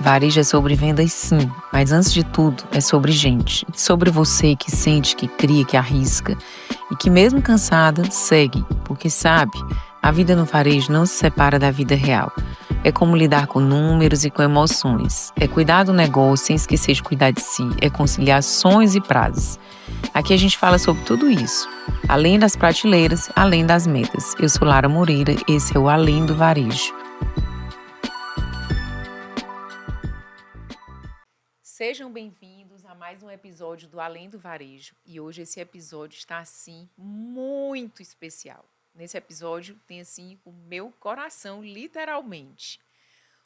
Varejo é sobre vendas sim, mas antes de tudo é sobre gente. Sobre você que sente, que cria, que arrisca e que mesmo cansada, segue, porque sabe, a vida no varejo não se separa da vida real. É como lidar com números e com emoções. É cuidar do negócio sem esquecer de cuidar de si. É conciliar sonhos e prazos. Aqui a gente fala sobre tudo isso. Além das prateleiras, além das metas. Eu sou Lara Moreira, esse é o Além do Varejo. Sejam bem-vindos a mais um episódio do Além do Varejo. E hoje esse episódio está, assim, muito especial. Nesse episódio tem, assim, o meu coração, literalmente.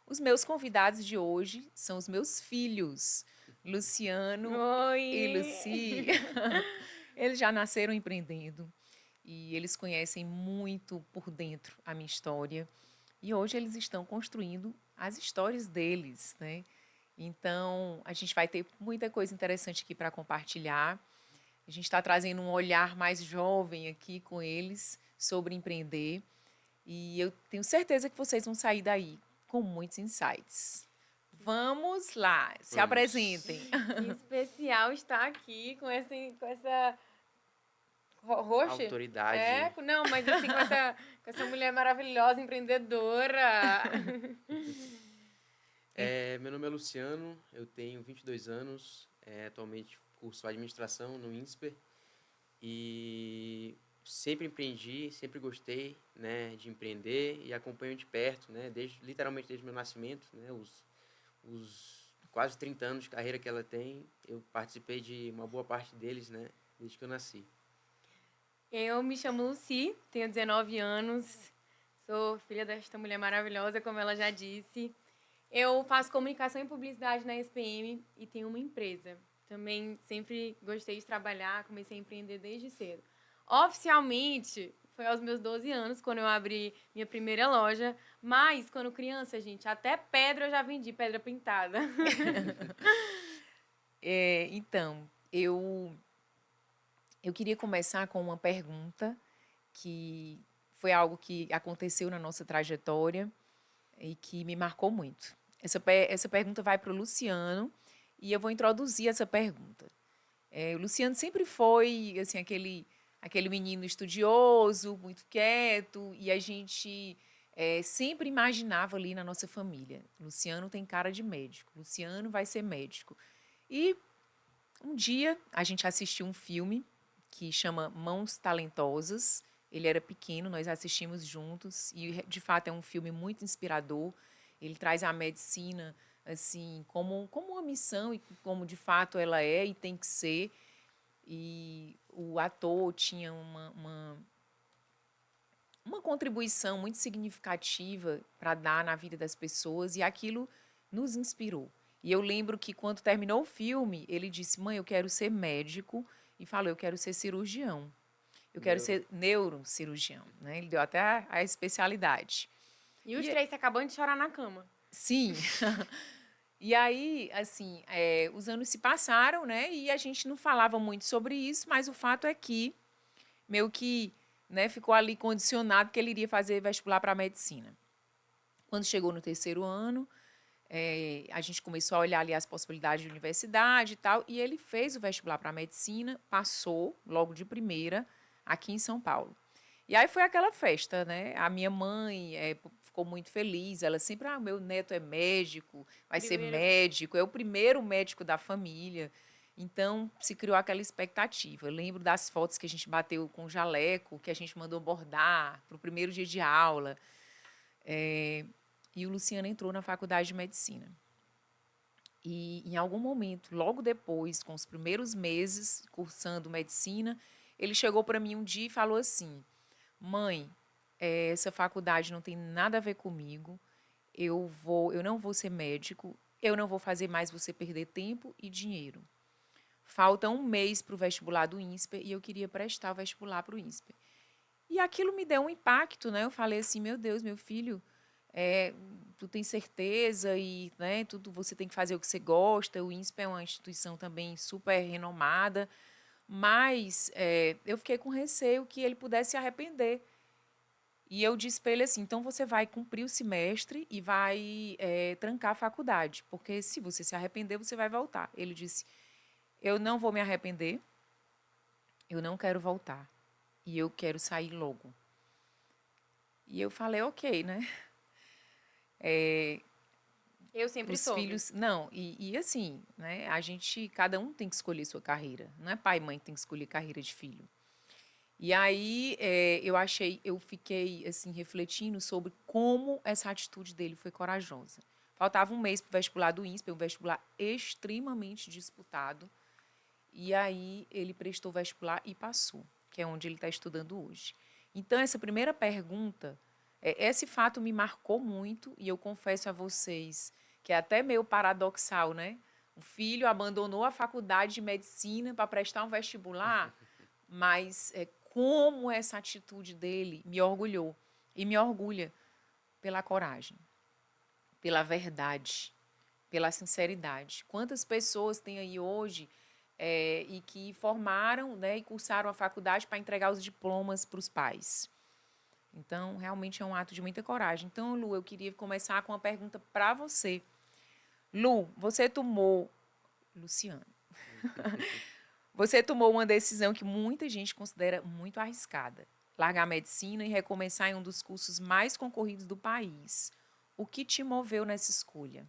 Os meus convidados de hoje são os meus filhos, Luciano Oi. e Lucy. Eles já nasceram empreendendo e eles conhecem muito por dentro a minha história. E hoje eles estão construindo as histórias deles, né? Então, a gente vai ter muita coisa interessante aqui para compartilhar. A gente está trazendo um olhar mais jovem aqui com eles sobre empreender. E eu tenho certeza que vocês vão sair daí com muitos insights. Vamos lá, se apresentem. Que especial estar aqui com essa roxa. Autoridade. Não, mas assim, com essa mulher maravilhosa, empreendedora. Meu nome é Luciano, eu tenho 22 anos, atualmente curso administração no INSPER e sempre empreendi, sempre gostei, né, de empreender e acompanho de perto, né, literalmente desde o meu nascimento, né, os quase 30 anos de carreira que ela tem, eu participei de uma boa parte deles, né, desde que eu nasci. Eu me chamo Lucy, tenho 19 anos, sou filha desta mulher maravilhosa, como ela já disse. Eu faço comunicação e publicidade na SPM e tenho uma empresa. Também sempre gostei de trabalhar, comecei a empreender desde cedo. Oficialmente, foi aos meus 12 anos, quando eu abri minha primeira loja. Mas, quando criança, gente, até pedra eu já vendi, pedra pintada. Então, eu queria começar com uma pergunta que foi algo que aconteceu na nossa trajetória e que me marcou muito. Essa pergunta vai para o Luciano e eu vou introduzir essa pergunta. O Luciano sempre foi assim, aquele menino estudioso, muito quieto, e a gente sempre imaginava ali na nossa família, Luciano tem cara de médico, Luciano vai ser médico. E um dia a gente assistiu um filme que chama Mãos Talentosas. Ele era pequeno, nós assistimos juntos e de fato é um filme muito inspirador. Ele traz a medicina assim como uma missão e como de fato ela é e tem que ser. E o ator tinha uma contribuição muito significativa para dar na vida das pessoas e aquilo nos inspirou. E eu lembro que quando terminou o filme, ele disse: "Mãe, eu quero ser médico", e falou: "Eu quero ser cirurgião. Eu quero ser neurocirurgião", né? Ele deu até a especialidade. E os três acabando de chorar na cama. Sim. E aí, assim, os anos se passaram, né? E a gente não falava muito sobre isso, mas o fato é que meio que, né, ficou ali condicionado que ele iria fazer vestibular para medicina. Quando chegou no terceiro ano, a gente começou a olhar ali as possibilidades de universidade e tal, e ele fez o vestibular para medicina, passou logo de primeira aqui em São Paulo. E aí foi aquela festa, né? A minha mãe ficou muito feliz, ela sempre, meu neto é médico, vai ser médico, é o primeiro médico da família. Então, se criou aquela expectativa. Eu lembro das fotos que a gente bateu com o jaleco, que a gente mandou bordar para o primeiro dia de aula. E o Luciano entrou na faculdade de medicina. E, em algum momento, logo depois, com os primeiros meses cursando medicina, ele chegou para mim um dia e falou assim: "Mãe, essa faculdade não tem nada a ver comigo. Eu não vou ser médico. Eu não vou fazer mais você perder tempo e dinheiro. Falta um mês para o vestibular do INSPER e eu queria prestar o vestibular para o INSPER." E aquilo me deu um impacto, né? Eu falei assim: "Meu Deus, meu filho, tu tem certeza e, né, você tem que fazer o que você gosta." O INSPER é uma instituição também super renomada, mas eu fiquei com receio que ele pudesse se arrepender. E eu disse para ele assim, então você vai cumprir o semestre e vai trancar a faculdade, porque se você se arrepender, você vai voltar. Ele disse, eu não vou me arrepender, eu não quero voltar e eu quero sair logo. E eu falei, ok, né? Eu sempre Os soube. filhos, não, e assim, né? A gente, cada um tem que escolher sua carreira, não é pai e mãe que tem que escolher carreira de filho. E aí eu fiquei assim refletindo sobre como essa atitude dele foi corajosa. Faltava um mês para o vestibular do INSPER, um vestibular extremamente disputado. E aí ele prestou o vestibular e passou, que é onde ele está estudando hoje. Então essa primeira pergunta, esse fato me marcou muito e eu confesso a vocês que é até meio paradoxal, né? O filho abandonou a faculdade de medicina para prestar um vestibular, mas como essa atitude dele me orgulhou e me orgulha pela coragem, pela verdade, pela sinceridade. Quantas pessoas tem aí hoje e que formaram, né, e cursaram a faculdade para entregar os diplomas para os pais? Então, realmente é um ato de muita coragem. Então, Lu, eu queria começar com uma pergunta para você. Lu, você tomou... Luciano. Você tomou uma decisão que muita gente considera muito arriscada. Largar a medicina e recomeçar em um dos cursos mais concorridos do país. O que te moveu nessa escolha?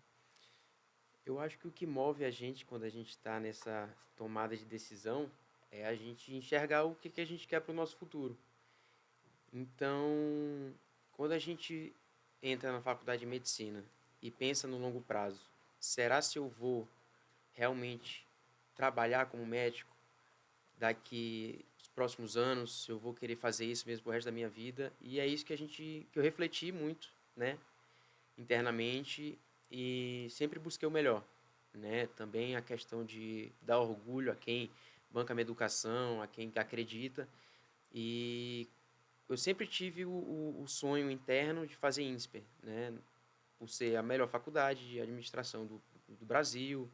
Eu acho que o que move a gente quando a gente está nessa tomada de decisão é a gente enxergar o que a gente quer para o nosso futuro. Então, quando a gente entra na faculdade de medicina e pensa no longo prazo, será se eu vou realmente trabalhar como médico daqui os próximos anos, se eu vou querer fazer isso mesmo pro resto da minha vida? E é isso que eu refleti muito, né, internamente e sempre busquei o melhor, né? Também a questão de dar orgulho a quem banca a minha educação, a quem acredita. E eu sempre tive o sonho interno de fazer INSPER, né? Por ser a melhor faculdade de administração do Brasil,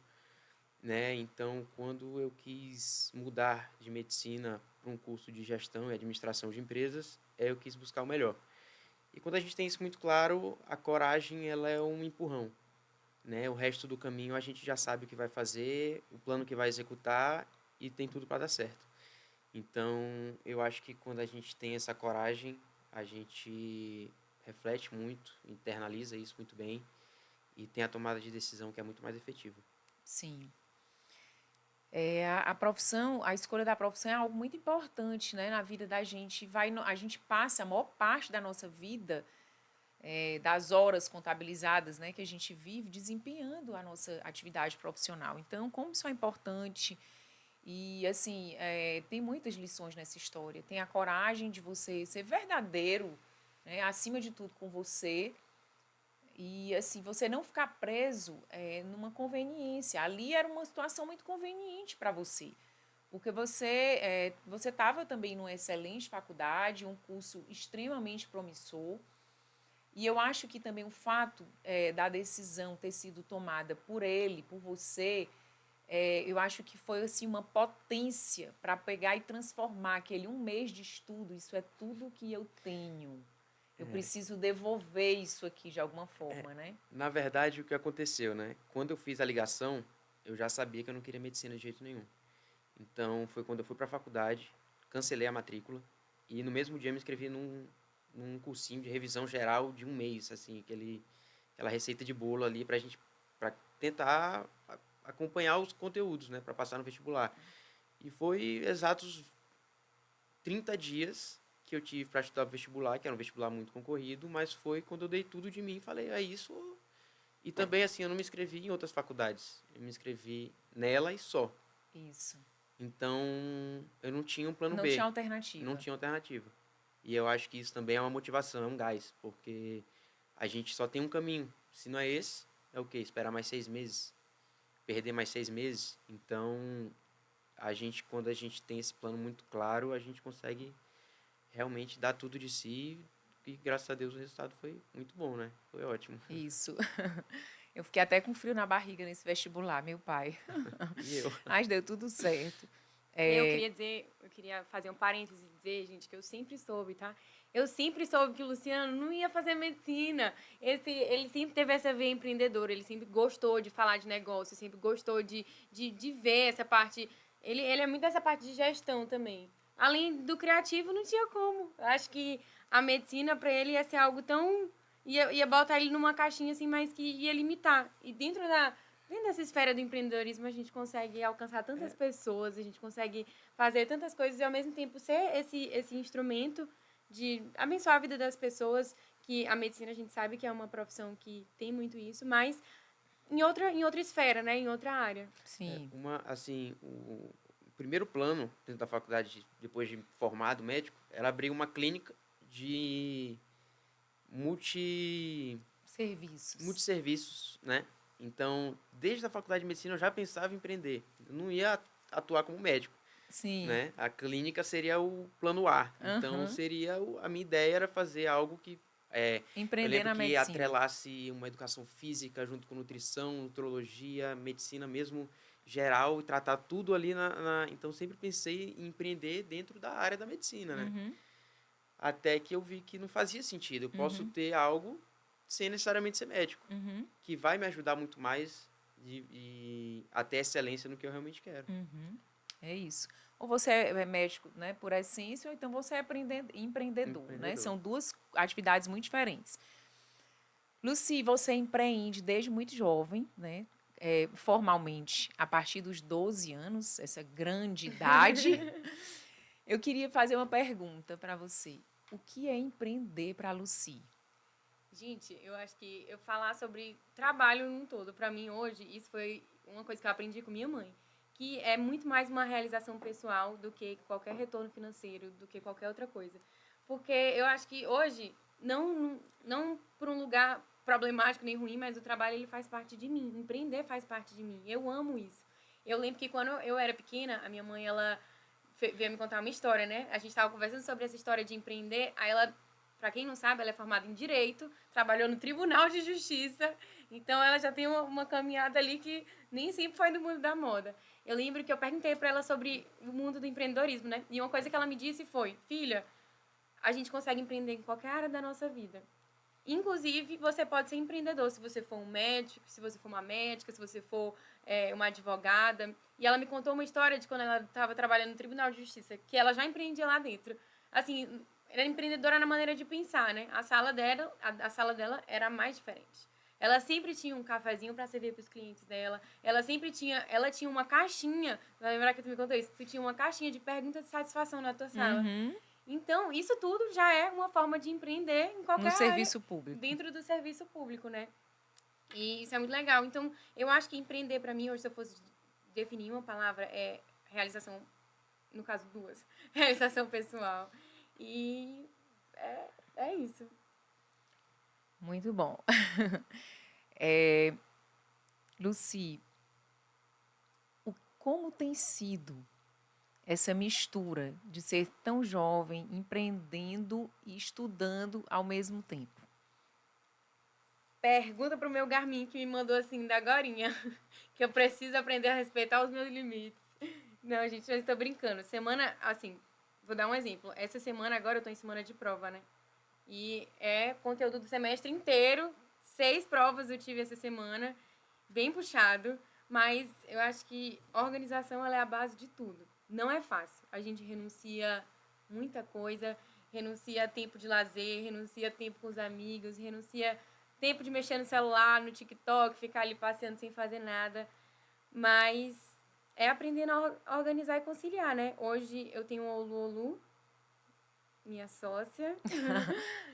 né? Então, quando eu quis mudar de medicina para um curso de gestão e administração de empresas, eu quis buscar o melhor. E quando a gente tem isso muito claro, a coragem ela é um empurrão, né? O resto do caminho a gente já sabe o que vai fazer, o plano que vai executar e tem tudo para dar certo. Então, eu acho que quando a gente tem essa coragem, a gente reflete muito, internaliza isso muito bem e tem a tomada de decisão que é muito mais efetiva. Sim. A profissão, a escolha da profissão é algo muito importante, né, na vida da gente. A gente passa a maior parte da nossa vida, das horas contabilizadas, né, que a gente vive desempenhando a nossa atividade profissional. Então, como isso é importante e, assim, tem muitas lições nessa história. Tem a coragem de você ser verdadeiro, né, acima de tudo com você. E, assim, você não ficar preso numa conveniência. Ali era uma situação muito conveniente para você. Porque você estava também numa excelente faculdade, um curso extremamente promissor. E eu acho que também o fato da decisão ter sido tomada por ele, por você, eu acho que foi assim, uma potência para pegar e transformar aquele um mês de estudo. Isso é tudo que eu tenho. Eu preciso devolver isso aqui de alguma forma, né? Na verdade, o que aconteceu, né? Quando eu fiz a ligação, eu já sabia que eu não queria medicina de jeito nenhum. Então, foi quando eu fui para a faculdade, cancelei a matrícula e no mesmo dia me inscrevi num cursinho de revisão geral de um mês, assim, aquela receita de bolo ali para tentar acompanhar os conteúdos, né, para passar no vestibular. E foi exatos 30 dias que eu tive para estudar vestibular, que era um vestibular muito concorrido, mas foi quando eu dei tudo de mim e falei, é isso. E também, assim, eu não me inscrevi em outras faculdades. Eu me inscrevi nela e só. Isso. Então, eu não tinha um plano Não B. tinha alternativa. Não tinha alternativa. E eu acho que isso também é uma motivação, é um gás, porque a gente só tem um caminho. Se não é esse, é o quê? Esperar mais 6 meses? Perder mais 6 meses? Então, quando a gente tem esse plano muito claro, a gente consegue realmente dar tudo de si e, graças a Deus, o resultado foi muito bom, né? Foi ótimo. Isso. Eu fiquei até com frio na barriga nesse vestibular, meu pai. E eu. Mas deu tudo certo. Eu queria fazer um parêntese e dizer, gente, que eu sempre soube, tá? Eu sempre soube que o Luciano não ia fazer medicina. Ele sempre teve essa veia empreendedora, ele sempre gostou de falar de negócio, sempre gostou de ver essa parte. Ele é muito dessa parte de gestão também. Além do criativo, não tinha como. Eu acho que a medicina, para ele, ia ser algo tão... Ia botar ele numa caixinha, assim, mas que ia limitar. E dentro dessa esfera do empreendedorismo, a gente consegue alcançar tantas pessoas, a gente consegue fazer tantas coisas e, ao mesmo tempo, ser esse instrumento de abençoar a vida das pessoas, que a medicina a gente sabe que é uma profissão que tem muito isso, mas em outra esfera, né? Em outra área. Sim. O primeiro plano dentro da faculdade, depois de formado médico, era abrir uma clínica de multisserviços, né? Então, desde a faculdade de medicina eu já pensava em empreender. Eu não ia atuar como médico. Sim. Né? A clínica seria o plano A. Então, a minha ideia era fazer algo que empreender na medicina. Atrelasse uma educação física junto com nutrição, nutrologia, medicina mesmo geral e tratar tudo ali Então, sempre pensei em empreender dentro da área da medicina, né? Até que eu vi que não fazia sentido. Eu posso ter algo sem necessariamente ser médico, que vai me ajudar muito mais a ter excelência no que eu realmente quero. É isso. Ou você é médico, né, por essência, ou então você é empreendedor, né? São duas atividades muito diferentes. Lucy, você empreende desde muito jovem, né? Formalmente, a partir dos 12 anos, essa grande idade. Eu queria fazer uma pergunta para você. O que é empreender para a Lucy? Gente, eu acho que eu falar sobre trabalho num todo, para mim hoje, isso foi uma coisa que eu aprendi com minha mãe, que é muito mais uma realização pessoal do que qualquer retorno financeiro, do que qualquer outra coisa. Porque eu acho que hoje, não por um lugar problemático nem ruim, mas o trabalho ele faz parte de mim, empreender faz parte de mim. Eu amo isso. Eu lembro que quando eu era pequena, a minha mãe, ela veio me contar uma história, né? A gente estava conversando sobre essa história de empreender, aí ela, para quem não sabe, ela é formada em Direito, trabalhou no Tribunal de Justiça, então ela já tem uma caminhada ali que nem sempre foi do mundo da moda. Eu lembro que eu perguntei para ela sobre o mundo do empreendedorismo, né? E uma coisa que ela me disse foi: filha, a gente consegue empreender em qualquer área da nossa vida. Inclusive, você pode ser empreendedor se você for um médico, se você for uma médica, se você for uma advogada. E ela me contou uma história de quando ela estava trabalhando no Tribunal de Justiça, que ela já empreendia lá dentro. Assim, era empreendedora na maneira de pensar, né? A sala dela era a mais diferente. Ela sempre tinha um cafezinho para servir para os clientes dela. Ela tinha uma caixinha. Vai lembrar que tu me contou isso? Tu tinha uma caixinha de perguntas de satisfação na tua sala. Então, isso tudo já é uma forma de empreender em qualquer área. No serviço público. Dentro do serviço público, né? E isso é muito legal. Então, eu acho que empreender, para mim, hoje, se eu fosse definir uma palavra, é realização, no caso, duas. Realização pessoal. E é isso. Muito bom. Lucy, como tem sido essa mistura de ser tão jovem, empreendendo e estudando ao mesmo tempo? Pergunta pro meu Garmin, que me mandou assim, da agorinha, que eu preciso aprender a respeitar os meus limites. Não, gente, eu estou brincando. Semana, assim, vou dar um exemplo. Essa semana, agora, eu estou em semana de prova, né? E é conteúdo do semestre inteiro. 6 provas eu tive essa semana, bem puxado. Mas eu acho que organização ela é a base de tudo. Não é fácil. A gente renuncia muita coisa, renuncia tempo de lazer, renuncia tempo com os amigos, renuncia tempo de mexer no celular, no TikTok, ficar ali passeando sem fazer nada. Mas é aprendendo a organizar e conciliar, né? Hoje eu tenho o Olu, minha sócia.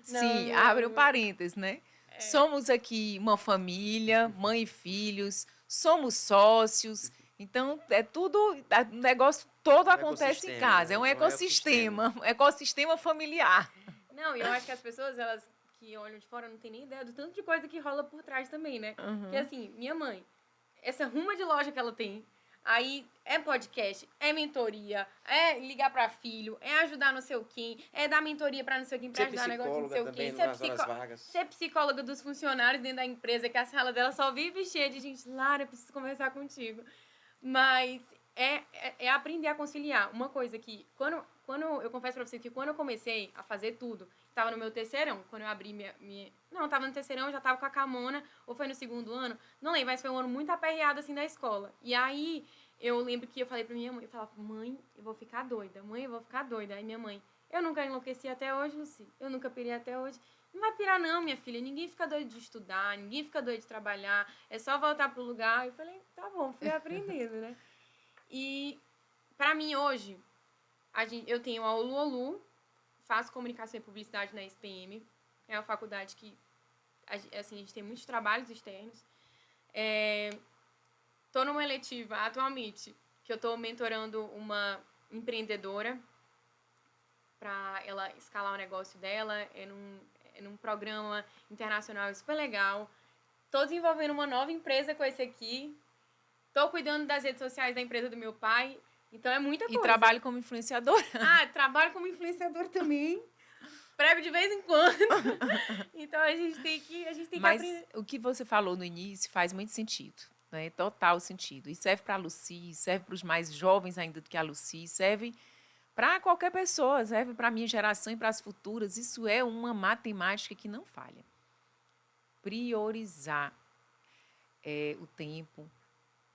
Sim, abre um parênteses, né? Somos aqui uma família, mãe e filhos, somos sócios. Então, o negócio todo acontece em casa. É um ecossistema familiar. Não, e eu acho que as pessoas, elas que olham de fora não tem nem ideia do tanto de coisa que rola por trás também, né? Porque assim, minha mãe, essa ruma de loja que ela tem, aí é podcast, é mentoria, é ligar pra filho, é ajudar não sei o quem, é dar mentoria pra não sei o quem, pra ajudar negócio de não sei o quem, ser psicóloga dos funcionários dentro da empresa, que a sala dela só vive cheia de gente. Lara, eu preciso conversar contigo. Mas é aprender a conciliar. Uma coisa que, quando eu confesso pra você que quando eu comecei a fazer tudo, estava no meu terceirão, quando eu abri não, estava no terceirão, já estava com a camona, ou foi no segundo ano, não lembro, mas foi um ano muito aperreado, assim, da escola. E aí, eu lembro que eu falei pra minha mãe, eu falava, mãe, eu vou ficar doida, mãe, eu vou ficar doida. Aí minha mãe, eu nunca enlouqueci até hoje, Lucy, eu nunca pirei até hoje. Não vai pirar não, minha filha, ninguém fica doido de estudar, ninguém fica doido de trabalhar, é só voltar pro lugar. Eu falei, tá bom, fui aprendendo, né? E, pra mim, hoje, eu tenho a Oluolu, faço comunicação e publicidade na SPM, é uma faculdade que, assim, a gente tem muitos trabalhos externos. Tô numa eletiva, atualmente, que eu tô mentorando uma empreendedora para ela escalar o negócio dela, é num programa internacional super legal. Tô desenvolvendo uma nova empresa com esse aqui. Tô cuidando das redes sociais da empresa do meu pai. Então, é muita coisa. E trabalho como influenciadora. Trabalho como influenciador também. Prego de vez em quando. Então, a gente tem que aprender. Mas o que você falou no início faz muito sentido, né? Total sentido. E serve para a Lucy, serve para os mais jovens ainda do que a Lucy, serve para qualquer pessoa, serve para a minha geração e para as futuras. Isso é uma matemática que não falha. Priorizar o tempo,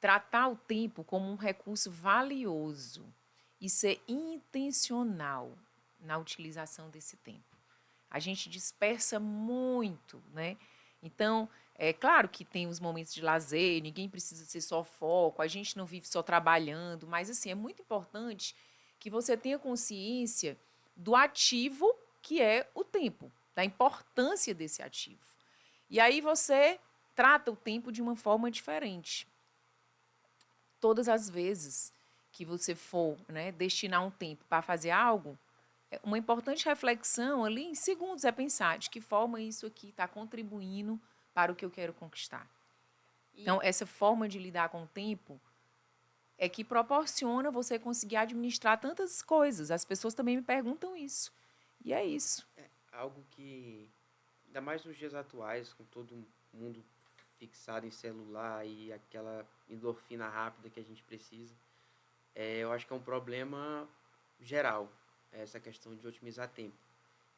tratar o tempo como um recurso valioso e ser intencional na utilização desse tempo. A gente dispersa muito, né? Então, é claro que tem os momentos de lazer, ninguém precisa ser só foco, a gente não vive só trabalhando, mas assim, é muito importante que você tenha consciência do ativo que é o tempo, da importância desse ativo. E aí você trata o tempo de uma forma diferente. Todas as vezes que você for, né, destinar um tempo para fazer algo, uma importante reflexão ali em segundos é pensar de que forma isso aqui está contribuindo para o que eu quero conquistar. Então, essa forma de lidar com o tempo é que proporciona você conseguir administrar tantas coisas. As pessoas também me perguntam isso. E é isso. É algo que, ainda mais nos dias atuais, com todo mundo fixado em celular e aquela endorfina rápida que a gente precisa, eu acho que é um problema geral, essa questão de otimizar tempo.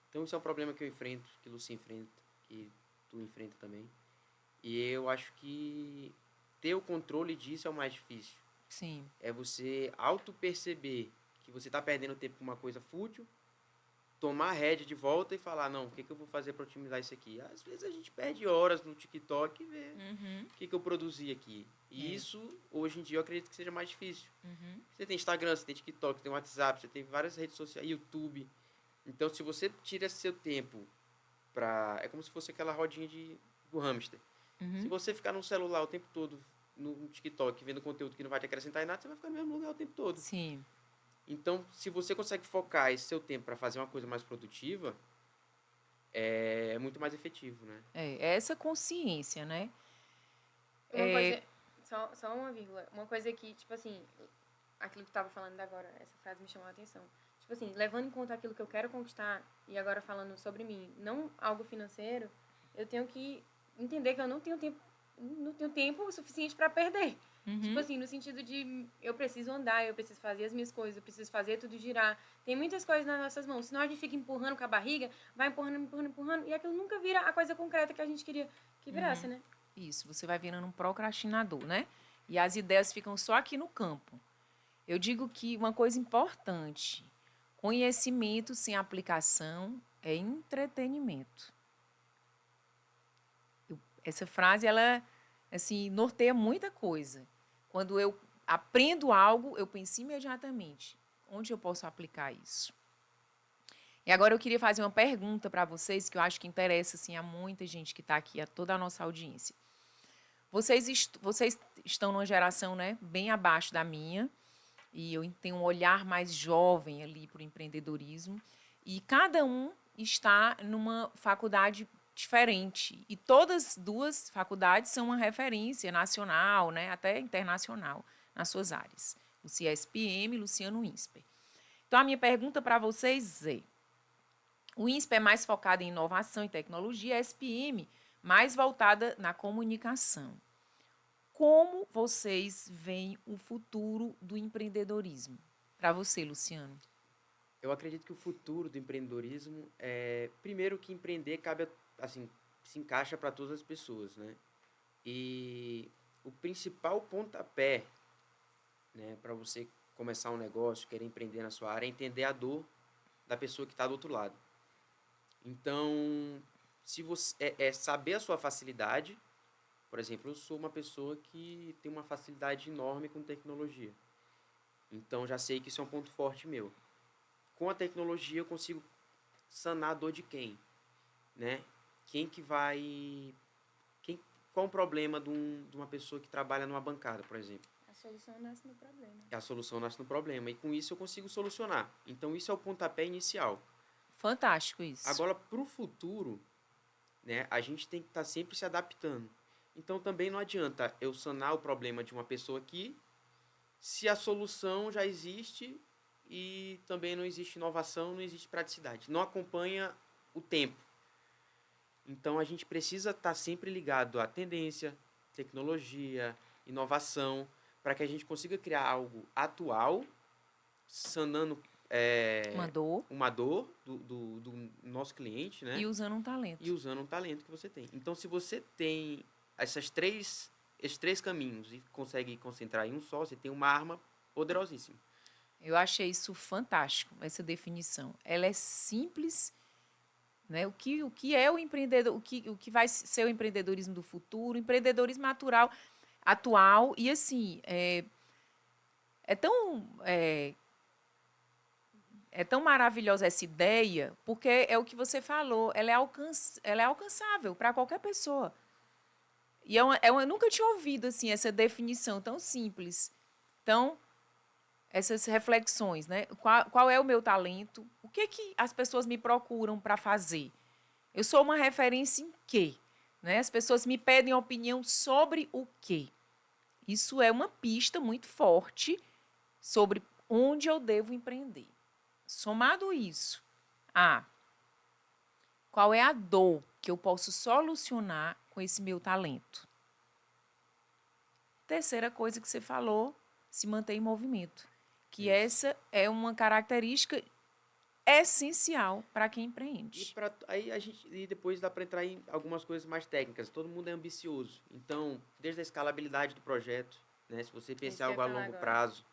Então, isso é um problema que eu enfrento, que Lucy enfrenta, que tu enfrenta também. E eu acho que ter o controle disso é o mais difícil. Sim. É você auto-perceber que você está perdendo tempo com uma coisa fútil, tomar a rédea de volta e falar, não, o que eu vou fazer para otimizar isso aqui? Às vezes a gente perde horas no TikTok e vê o que eu produzi aqui. E isso, hoje em dia, eu acredito que seja mais difícil. Você tem Instagram, você tem TikTok, você tem WhatsApp, você tem várias redes sociais, YouTube. Então, se você tira seu tempo para... É como se fosse aquela rodinha do hamster. Se você ficar no celular o tempo todo, no TikTok, vendo conteúdo que não vai te acrescentar em nada, você vai ficar no mesmo lugar o tempo todo. Sim. Então, se você consegue focar esse seu tempo para fazer uma coisa mais produtiva, é muito mais efetivo, né? É essa consciência, né? Uma coisa, só uma vírgula. Uma coisa que, tipo assim, aquilo que tu estava falando agora, essa frase me chamou a atenção. Tipo assim, levando em conta aquilo que eu quero conquistar, e agora falando sobre mim, não algo financeiro, eu tenho que entender que eu não tenho tempo suficiente para perder. Tipo assim, no sentido de eu preciso andar, eu preciso fazer as minhas coisas, eu preciso fazer tudo girar. Tem muitas coisas nas nossas mãos. Senão a gente fica empurrando com a barriga, vai empurrando, e aquilo nunca vira a coisa concreta que a gente queria que virasse, né? Isso, você vai virando um procrastinador, né? E as ideias ficam só aqui no campo. Eu digo que uma coisa importante, conhecimento sem aplicação é entretenimento. Essa frase, ela, assim, norteia muita coisa. Quando eu aprendo algo, eu penso imediatamente, onde eu posso aplicar isso? E agora eu queria fazer uma pergunta para vocês, que eu acho que interessa assim, a muita gente que está aqui, a toda a nossa audiência. Vocês estão numa geração, né, bem abaixo da minha, e eu tenho um olhar mais jovem ali para o empreendedorismo, e cada um está numa faculdade diferente. E todas as duas faculdades são uma referência nacional, né, até internacional, nas suas áreas. Lucy SPM, Luciano INSPER. Então, a minha pergunta para vocês é, o INSPER é mais focado em inovação e tecnologia, a SPM mais voltada na comunicação. como vocês veem o futuro do empreendedorismo? Para você, Luciano. Eu acredito que o futuro do empreendedorismo é, primeiro que empreender cabe, assim, se encaixa para todas as pessoas, né? E o principal pontapé, né, para você começar um negócio, querer empreender na sua área, é entender a dor da pessoa que está do outro lado. Então, se você é saber a sua facilidade. Por exemplo, eu sou uma pessoa que tem uma facilidade enorme com tecnologia. Então, já sei que isso é um ponto forte meu. Com a tecnologia, eu consigo sanar a dor de quem, né? Quem que vai... Quem, qual o problema de uma pessoa que trabalha numa bancada, por exemplo? A solução nasce no problema. A solução nasce no problema. E com isso eu consigo solucionar. Então, isso é o pontapé inicial. Fantástico isso. Agora, para o futuro, né, a gente tem que estar sempre se adaptando. Então, também não adianta eu sanar o problema de uma pessoa aqui, se a solução já existe e também não existe inovação, não existe praticidade. Não acompanha o tempo. Então, a gente precisa estar sempre ligado à tendência, tecnologia, inovação, para que a gente consiga criar algo atual, sanando uma dor do nosso cliente, né? E usando um talento. E usando um talento que você tem. Então, se você tem esses três caminhos e consegue concentrar em um só, você tem uma arma poderosíssima. Eu achei isso fantástico, essa definição. Ela é simples, né? O que é o empreendedor, o que vai ser o empreendedorismo do futuro, o empreendedorismo atual, e assim, é tão maravilhosa essa ideia, porque é o que você falou, ela é alcançável para qualquer pessoa. E eu nunca tinha ouvido assim, essa definição tão simples. Então, essas reflexões, né? Qual é o meu talento? O que as pessoas me procuram para fazer? Eu sou uma referência em quê? Né? As pessoas me pedem opinião sobre o quê? Isso é uma pista muito forte sobre onde eu devo empreender. Somado isso, qual é a dor que eu posso solucionar com esse meu talento? Terceira coisa que você falou, se manter em movimento. Que Isso. essa é uma característica essencial para quem empreende. E depois dá para entrar em algumas coisas mais técnicas. Todo mundo é ambicioso. Então, desde a escalabilidade do projeto, né? Se você pensar em algo a longo prazo,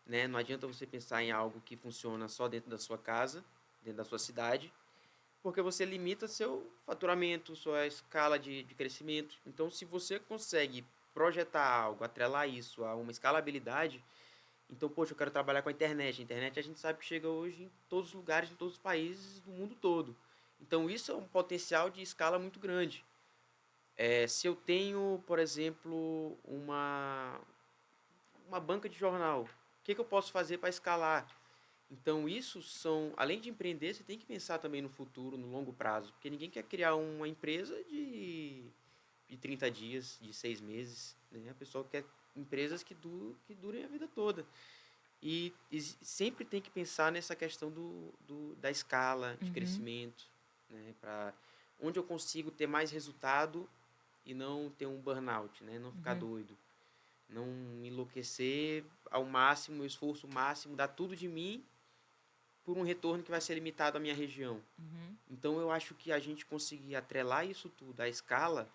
né? Não adianta você pensar em algo que funciona só dentro da sua casa, dentro da sua cidade, porque você limita seu faturamento, sua escala de crescimento. Então, se você consegue projetar algo, atrelar isso a uma escalabilidade, então, poxa, eu quero trabalhar com a internet. A internet a gente sabe que chega hoje em todos os lugares, em todos os países do mundo todo. Então, isso é um potencial de escala muito grande. Se eu tenho, por exemplo, uma banca de jornal, o que eu posso fazer para escalar? Então, isso são, além de empreender, você tem que pensar também no futuro, no longo prazo. Porque ninguém quer criar uma empresa de 30 dias, de 6 meses. Né? A pessoa quer empresas que durem a vida toda. E sempre tem que pensar nessa questão da escala de crescimento. Né? Para onde eu consigo ter mais resultado e não ter um burnout, né? Não ficar doido. Não me enlouquecer ao máximo, o esforço máximo, dar tudo de mim por um retorno que vai ser limitado à minha região. Então, eu acho que a gente conseguir atrelar isso tudo à escala,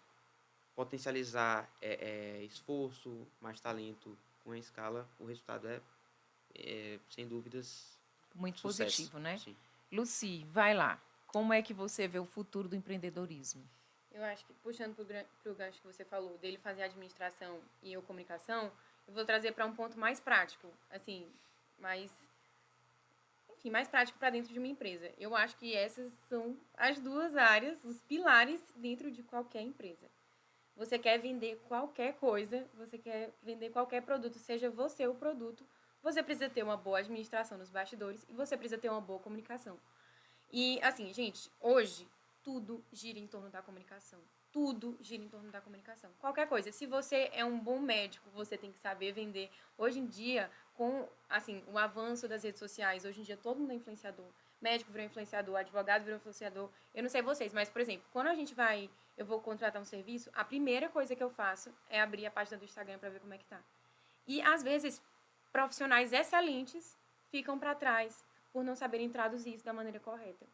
potencializar esforço, mais talento com a escala, o resultado sem dúvidas, muito sucesso. Positivo, né? Sim. Lucy, vai lá. Como é que você vê o futuro do empreendedorismo? Eu acho que, puxando pro gancho que você falou, dele fazer administração e eu comunicação, eu vou trazer para um ponto mais prático, assim, mais prático para dentro de uma empresa. Eu acho que essas são as duas áreas, os pilares dentro de qualquer empresa. Você quer vender qualquer coisa, você quer vender qualquer produto, seja você o produto, você precisa ter uma boa administração nos bastidores e você precisa ter uma boa comunicação. E, assim, gente, hoje tudo gira em torno da comunicação. Tudo gira em torno da comunicação. Qualquer coisa. Se você é um bom médico, você tem que saber vender. Hoje em dia, com assim, o avanço das redes sociais, hoje em dia todo mundo é influenciador. Médico virou influenciador, advogado virou influenciador. Eu não sei vocês, mas, por exemplo, quando a gente vai eu vou contratar um serviço, a primeira coisa que eu faço é abrir a página do Instagram para ver como é que tá. E, às vezes, profissionais excelentes ficam para trás por não saberem traduzir isso da maneira correta.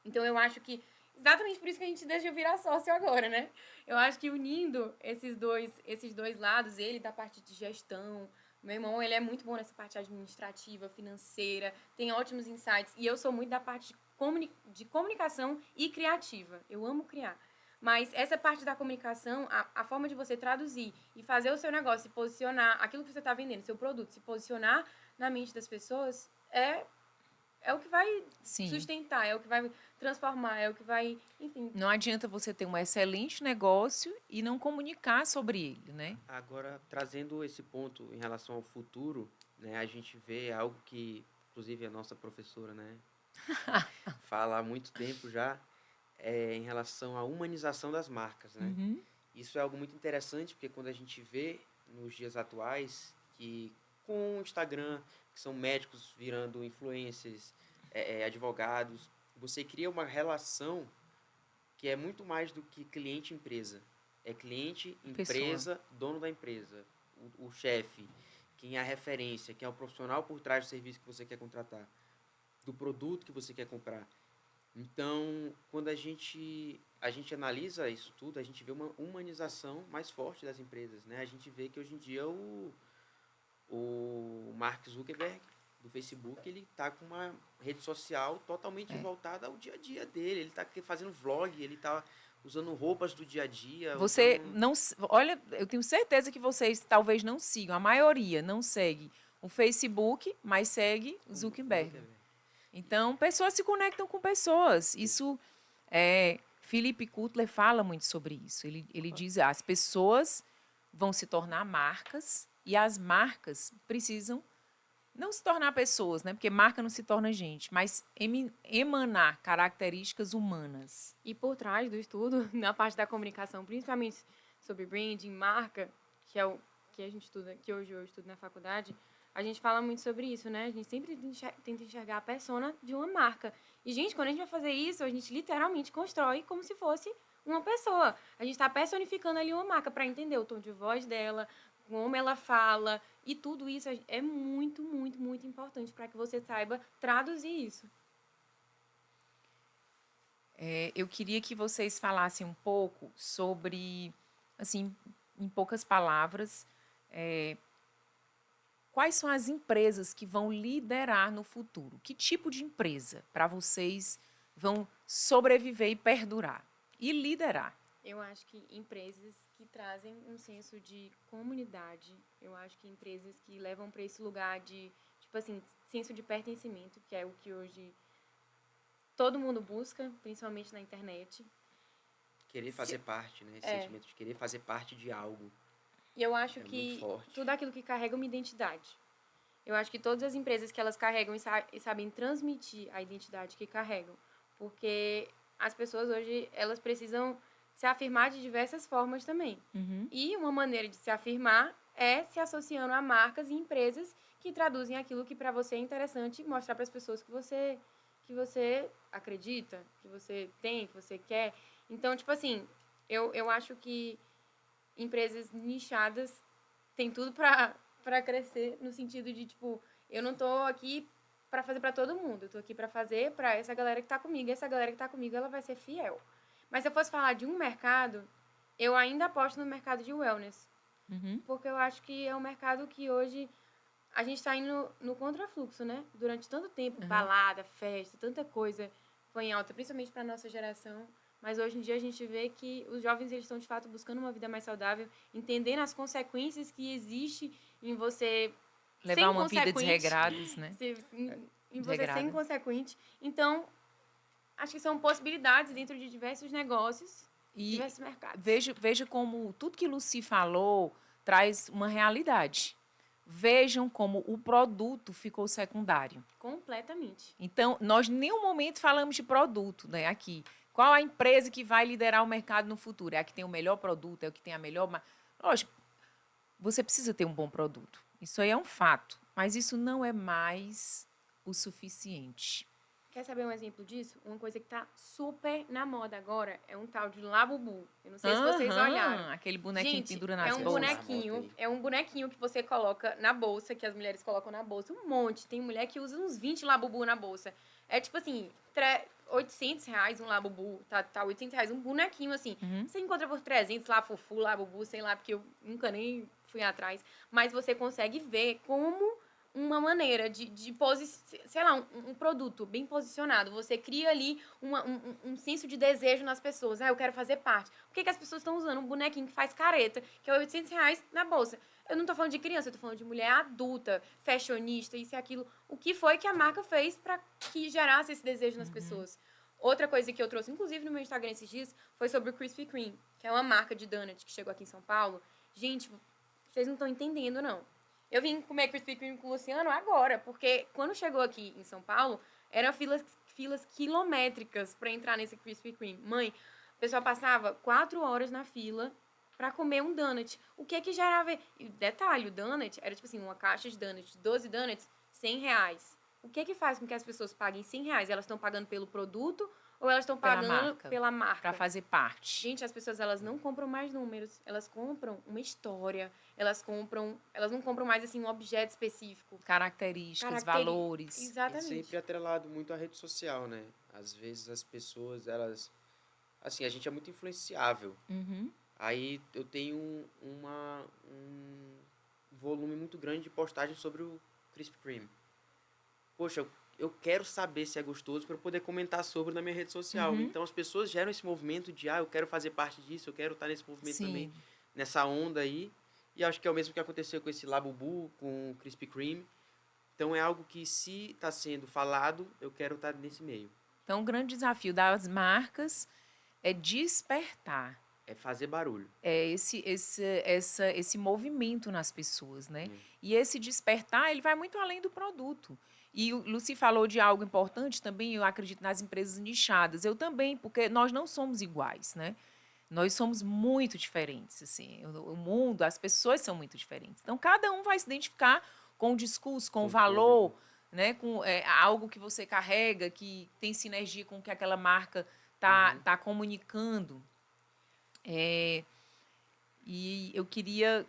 Então, eu acho que, exatamente por isso que a gente deixa virar sócio agora, né? Eu acho que unindo esses dois lados, ele da parte de gestão, meu irmão, ele é muito bom nessa parte administrativa, financeira, tem ótimos insights, e eu sou muito da parte de comunicação e criativa. Eu amo criar. Mas essa parte da comunicação, a forma de você traduzir e fazer o seu negócio, se posicionar, aquilo que você está vendendo, seu produto, se posicionar na mente das pessoas, é o que vai sustentar, é o que vai transformar, é o que vai, enfim. Não adianta você ter um excelente negócio e não comunicar sobre ele, né? Agora, trazendo esse ponto em relação ao futuro, né, a gente vê algo que, inclusive, a nossa professora, né, fala há muito tempo já, em relação à humanização das marcas, né? Uhum. Isso é algo muito interessante, porque quando a gente vê nos dias atuais que com o Instagram, que são médicos virando influencers, advogados, você cria uma relação que é muito mais do que cliente-empresa. É cliente, empresa, dono da empresa, o chefe, quem é a referência, quem é o profissional por trás do serviço que você quer contratar, do produto que você quer comprar. Então, quando a gente analisa isso tudo, a gente vê uma humanização mais forte das empresas, né? A gente vê que hoje em dia o Mark Zuckerberg, do Facebook, ele está com uma rede social totalmente voltada ao dia a dia dele. Ele está fazendo vlog, ele está usando roupas do dia a dia. Você não... Olha, eu tenho certeza que vocês talvez não sigam, a maioria não segue o Facebook, mas segue o Zuckerberg. Então, pessoas se conectam com pessoas. Isso, Philip Kotler fala muito sobre isso. Ele diz as pessoas vão se tornar marcas e as marcas precisam não se tornar pessoas, né? Porque marca não se torna gente, mas emanar características humanas. E por trás do estudo, na parte da comunicação, principalmente sobre branding, marca, que é o que a gente estuda, que hoje eu estudo na faculdade, a gente fala muito sobre isso, né? A gente sempre tenta enxergar a persona de uma marca. E, gente, quando a gente vai fazer isso, a gente literalmente constrói como se fosse uma pessoa. A gente está personificando ali uma marca para entender o tom de voz dela, como ela fala, e tudo isso é muito, muito, muito importante para que você saiba traduzir isso. Eu queria que vocês falassem um pouco sobre, assim, em poucas palavras, quais são as empresas que vão liderar no futuro? Que tipo de empresa para vocês vão sobreviver e perdurar? E liderar? Eu acho que empresas que trazem um senso de comunidade, eu acho que empresas que levam para esse lugar de, tipo assim, senso de pertencimento, que é o que hoje todo mundo busca, principalmente na internet. Querer fazer parte, né? Esse sentimento de querer fazer parte de algo. E eu acho que tudo aquilo que carrega uma identidade. Eu acho que todas as empresas que elas carregam e sabem transmitir a identidade que carregam. Porque as pessoas hoje, elas precisam se afirmar de diversas formas também. Uhum. E uma maneira de se afirmar é se associando a marcas e empresas que traduzem aquilo que para você é interessante e mostrar para as pessoas que você acredita, que você tem, que você quer. Então, tipo assim, eu acho que empresas nichadas têm tudo para crescer no sentido de, tipo, eu não tô aqui para fazer para todo mundo, eu tô aqui para fazer para essa galera que tá comigo, e essa galera que tá comigo, ela vai ser fiel. Mas se eu fosse falar de um mercado, eu ainda aposto no mercado de wellness. Uhum. Porque eu acho que é um mercado que hoje a gente está indo no contrafluxo, né? Durante tanto tempo, balada, festa, tanta coisa foi em alta, principalmente para nossa geração. Mas hoje em dia a gente vê que os jovens eles estão de fato buscando uma vida mais saudável, entendendo as consequências que existe em você levar uma vida desregrada, né? Em você ser inconsequente. Então, acho que são possibilidades dentro de diversos negócios, diversos mercados. Veja como tudo que Lucy falou traz uma realidade. Vejam como o produto ficou secundário. Completamente. Então, nós em nenhum momento falamos de produto, né, aqui. Qual a empresa que vai liderar o mercado no futuro? É a que tem o melhor produto? É a que tem a melhor... Lógico, você precisa ter um bom produto. Isso aí é um fato. Mas isso não é mais o suficiente. quer saber um exemplo disso? Uma coisa que tá super na moda agora é um tal de Labubu. Eu não sei se vocês olharam. Aquele bonequinho Gente, que pendura é nas um bolsas. bonequinho, é um bonequinho que você coloca na bolsa, que as mulheres colocam na bolsa. Um monte. Tem mulher que usa uns 20 Labubu na bolsa. É tipo assim, R$ 800 um Labubu, tá R$ 800, um bonequinho assim. Você encontra por 300 lá, Fufu, Labubu, sei lá, porque eu nunca nem fui atrás. Mas você consegue ver como uma maneira de sei lá, um produto bem posicionado. Você cria ali um senso de desejo nas pessoas. Ah, eu quero fazer parte. Por que as pessoas estão usando um bonequinho que faz careta, que é R$ 800 na bolsa? Eu não tô falando de criança, eu tô falando de mulher adulta, fashionista, isso e aquilo. O que foi que a marca fez para que gerasse esse desejo nas pessoas? Outra coisa que eu trouxe, inclusive no meu Instagram esses dias, foi sobre o Krispy Kreme, que é uma marca de donut que chegou aqui em São Paulo. Gente, vocês não estão entendendo, não. Eu vim comer Krispy Kreme com o Luciano agora, porque quando chegou aqui em São Paulo, eram filas quilométricas para entrar nesse Krispy Kreme. Mãe, o pessoal passava 4 horas na fila para comer um donut. O que gerava... E detalhe, o donut era tipo assim, uma caixa de donut, 12 donuts, R$ 100. O que faz com que as pessoas paguem R$ 100? Elas estão pagando pelo produto ou elas estão pagando pela marca? Para fazer parte. Gente, as pessoas, elas não compram mais números, elas compram uma história, elas não compram mais, assim, um objeto específico. Características, valores. Exatamente. E sempre atrelado muito à rede social, né? Às vezes as pessoas, elas... Assim, a gente é muito influenciável. Aí eu tenho um volume muito grande de postagens sobre o Krispy Kreme. Poxa, eu quero saber se é gostoso para eu poder comentar sobre na minha rede social. Então, as pessoas geram esse movimento de, eu quero fazer parte disso, eu quero estar nesse movimento também, nessa onda aí. E acho que é o mesmo que aconteceu com esse Labubu, com o Krispy Kreme. Então, é algo que, se está sendo falado, eu quero estar nesse meio. Então, o grande desafio das marcas é despertar. É fazer barulho. É esse movimento nas pessoas, né? E esse despertar, ele vai muito além do produto. E o Lucy falou de algo importante também, eu acredito nas empresas nichadas. Eu também, porque nós não somos iguais, né? Nós somos muito diferentes, assim. O mundo, as pessoas são muito diferentes. Então, cada um vai se identificar com o discurso, com o valor, né? Com algo que você carrega, que tem sinergia com o que aquela marca tá comunicando. E eu queria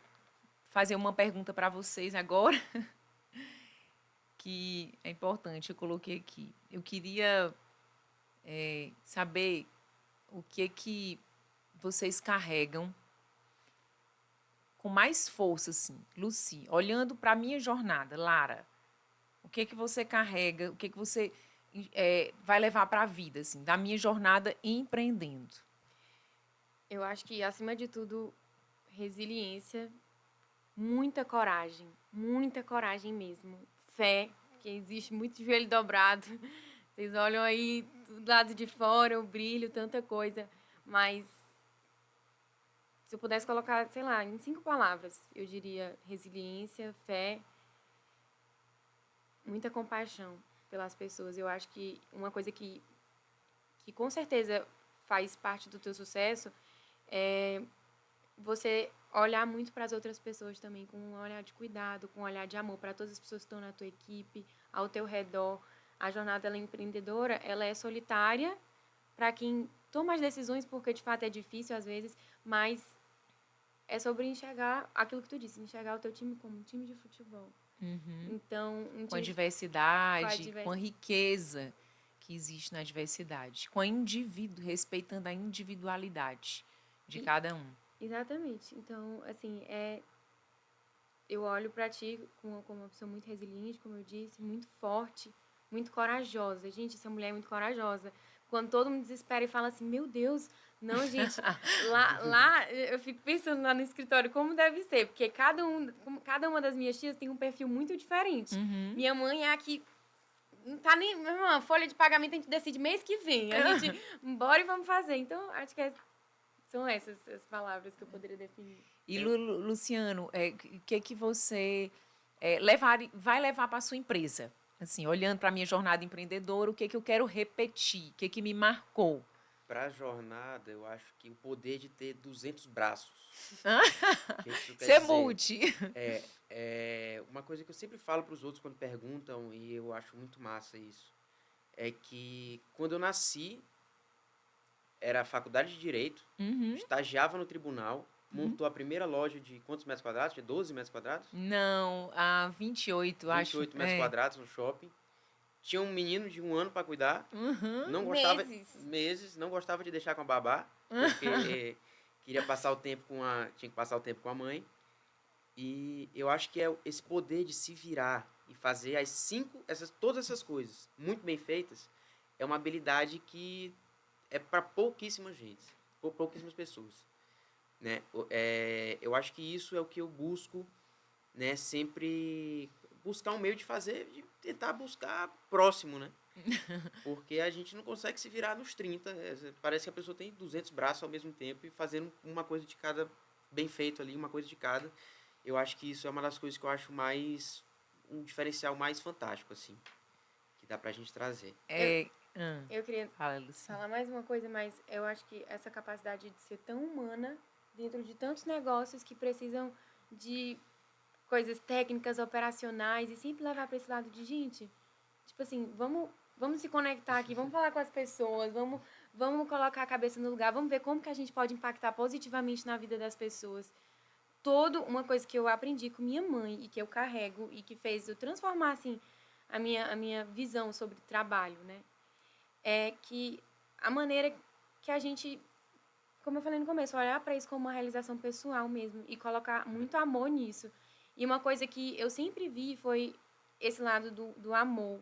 fazer uma pergunta para vocês agora, que é importante, eu coloquei aqui. Eu queria saber o que vocês carregam com mais força, assim. Lucy, olhando para a minha jornada, Lara, o que você carrega, o que você vai levar para a vida, assim, da minha jornada empreendendo? Eu acho que, acima de tudo, resiliência, muita coragem mesmo. Fé, que existe muito joelho dobrado. Vocês olham aí do lado de fora, o brilho, tanta coisa. Mas, se eu pudesse colocar, sei lá, em 5 palavras, eu diria resiliência, fé, muita compaixão pelas pessoas. Eu acho que uma coisa que com certeza faz parte do teu sucesso é você olhar muito para as outras pessoas também, com um olhar de cuidado, com um olhar de amor para todas as pessoas que estão na tua equipe, ao teu redor. A jornada ela é empreendedora, ela é solitária para quem toma as decisões, porque de fato é difícil às vezes, mas é sobre enxergar aquilo que tu disse, enxergar o teu time como um time de futebol. Então, com a diversidade, com a riqueza que existe na diversidade, com respeitando a individualidade de cada um. Exatamente. Então, assim, eu olho para ti como uma pessoa muito resiliente, como eu disse, muito forte, muito corajosa. Gente, essa mulher é muito corajosa. Quando todo mundo desespera e fala assim, meu Deus, não, gente, lá eu fico pensando lá no escritório como deve ser, porque cada uma das minhas tias tem um perfil muito diferente. Minha mãe é a que não tá nem... Meu irmão, a folha de pagamento a gente decide mês que vem. A gente, bora e vamos fazer. Então, acho que são essas as palavras que eu poderia definir. E, Luciano, o que você vai levar para a sua empresa? Assim, olhando para a minha jornada empreendedora, o que eu quero repetir? O que me marcou? Para a jornada, eu acho que o poder de ter 200 braços. Ser multi. Uma coisa que eu sempre falo para os outros quando perguntam, e eu acho muito massa isso. é que quando eu nasci, era a faculdade de Direito, Uhum. estagiava no tribunal, montou a primeira loja de quantos metros quadrados? De 12 metros quadrados? Não, a 28, acho. 28 metros É. quadrados no shopping. Tinha um menino de 1 ano para cuidar. Uhum. Não gostava... Meses. Não gostava de deixar com a babá, porque queria passar o tempo tinha que passar o tempo com a mãe. E eu acho que é esse poder de se virar e fazer todas essas coisas muito bem feitas, é uma habilidade que é para pouquíssima gente, pouquíssimas pessoas, né? Eu acho que isso é o que eu busco, né? Sempre buscar um meio de fazer, de tentar buscar próximo, né? Porque a gente não consegue se virar nos 30. Parece que a pessoa tem 200 braços ao mesmo tempo e fazendo uma coisa de cada, bem feito ali, uma coisa de cada. Eu acho que isso é uma das coisas que eu acho um diferencial mais fantástico, assim, que dá pra gente trazer. Eu queria Fala, Luci. falar mais uma coisa, mas eu acho que essa capacidade de ser tão humana dentro de tantos negócios que precisam de coisas técnicas, operacionais e sempre levar para esse lado de gente. Tipo assim, vamos se conectar aqui, vamos falar com as pessoas, vamos colocar a cabeça no lugar, vamos ver como que a gente pode impactar positivamente na vida das pessoas. Uma coisa que eu aprendi com minha mãe e que eu carrego e que fez eu transformar assim a minha visão sobre trabalho, né? É que a maneira que a gente, como eu falei no começo, olhar para isso como uma realização pessoal mesmo e colocar muito amor nisso. E uma coisa que eu sempre vi foi esse lado do amor,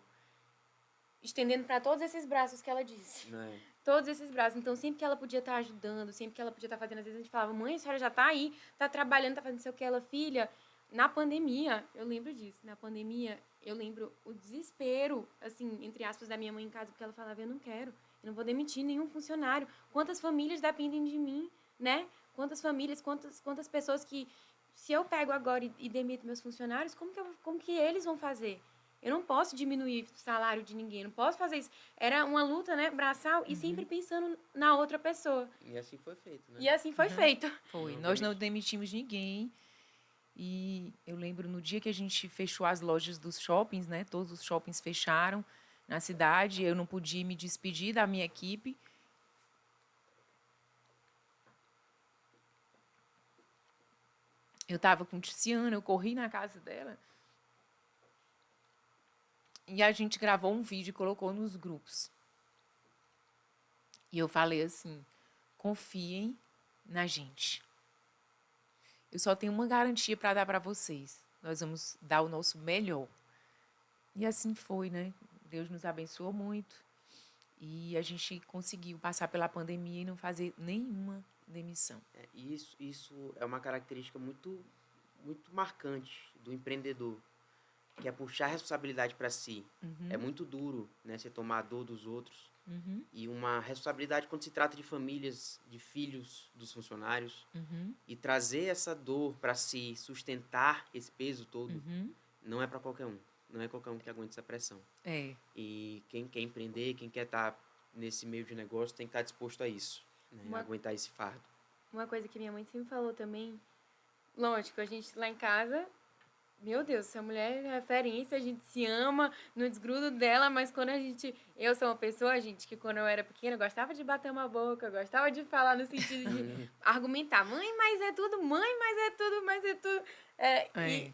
estendendo para todos esses braços que ela disse. Né? Todos esses braços. Então, sempre que ela podia estar ajudando, sempre que ela podia estar fazendo, às vezes a gente falava, mãe, a senhora já está aí, está trabalhando, está fazendo não sei o que, ela, filha. Na pandemia, eu lembro disso, na pandemia, eu lembro o desespero, assim, entre aspas, da minha mãe em casa, porque ela falava, eu não vou demitir nenhum funcionário. Quantas famílias dependem de mim, né? Quantas famílias, quantas pessoas que, se eu pego agora e demito meus funcionários, como que eles vão fazer? Eu não posso diminuir o salário de ninguém, não posso fazer isso. Era uma luta, né, braçal e sempre pensando na outra pessoa. E assim foi feito, né? E assim foi feito. Foi. Não Nós não demitimos ninguém. E eu lembro no dia que a gente fechou as lojas dos shoppings, né? Todos os shoppings fecharam na cidade. Eu não podia me despedir da minha equipe. Eu estava com Tiziana, eu corri na casa dela. E a gente gravou um vídeo e colocou nos grupos. E eu falei assim, confiem na gente. Eu só tenho uma garantia para dar para vocês. Nós vamos dar o nosso melhor. E assim foi, né? Deus nos abençoou muito. E a gente conseguiu passar pela pandemia e não fazer nenhuma demissão. Isso é uma característica muito, muito marcante do empreendedor, que é puxar a responsabilidade para si. É muito duro, né, você tomar a dor dos outros. E uma responsabilidade quando se trata de famílias, de filhos dos funcionários. E trazer essa dor para si, sustentar esse peso todo, não é para qualquer um. Não é qualquer um que aguente essa pressão. E quem quer empreender, quem quer estar nesse meio de negócio, tem que estar disposto a isso. Né? Aguentar esse fardo. Uma coisa que minha mãe sempre falou também, lógico, a gente lá em casa, meu Deus, essa mulher é referência, a gente se ama, não desgrudo dela, mas quando eu sou uma pessoa, gente, que quando eu era pequena, eu gostava de bater uma boca, eu gostava de falar no sentido de argumentar, mãe, mas é tudo, mas é tudo.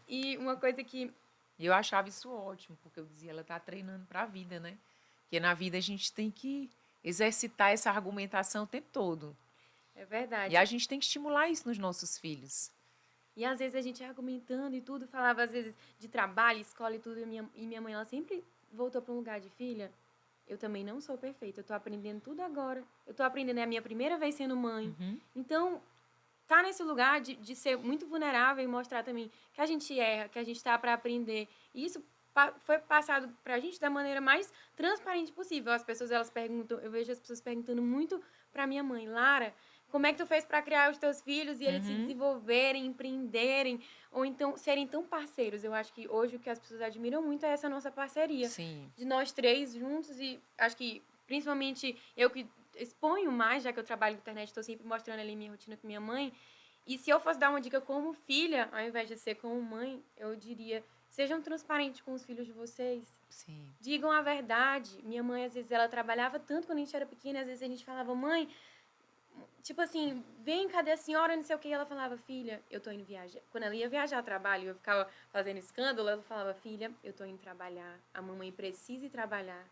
E uma coisa que... Eu achava isso ótimo, porque eu dizia, ela está treinando para a vida, né? Porque na vida a gente tem que exercitar essa argumentação o tempo todo. É verdade. E a gente tem que estimular isso nos nossos filhos. E às vezes a gente argumentando e tudo, falava às vezes de trabalho, escola e tudo, e minha mãe, ela sempre voltou para um lugar de filha, eu também não sou perfeita, eu tô aprendendo tudo agora, eu tô aprendendo, é a minha primeira vez sendo mãe. Então, tá nesse lugar de ser muito vulnerável e mostrar também que a gente erra, que a gente tá para aprender. E isso foi passado pra gente da maneira mais transparente possível. As pessoas, elas perguntam, eu vejo as pessoas perguntando muito pra minha mãe, Lara, como é que tu fez para criar os teus filhos e eles se desenvolverem, empreenderem, ou então serem tão parceiros? Eu acho que hoje o que as pessoas admiram muito é essa nossa parceria. Sim. De nós três juntos, e acho que principalmente eu que exponho mais, já que eu trabalho na internet, estou sempre mostrando ali minha rotina com minha mãe. E se eu fosse dar uma dica como filha, ao invés de ser como mãe, eu diria, Sejam transparentes com os filhos de vocês. Sim. Digam a verdade. Minha mãe, às vezes, ela trabalhava tanto quando a gente era pequena. Às vezes a gente falava, mãe, tipo assim, vem, cadê a senhora? Não sei o que. E ela falava, filha, eu tô indo viajar. Quando ela ia viajar a trabalho, eu ficava fazendo escândalo, ela falava, filha, eu tô indo trabalhar. A mamãe precisa ir trabalhar.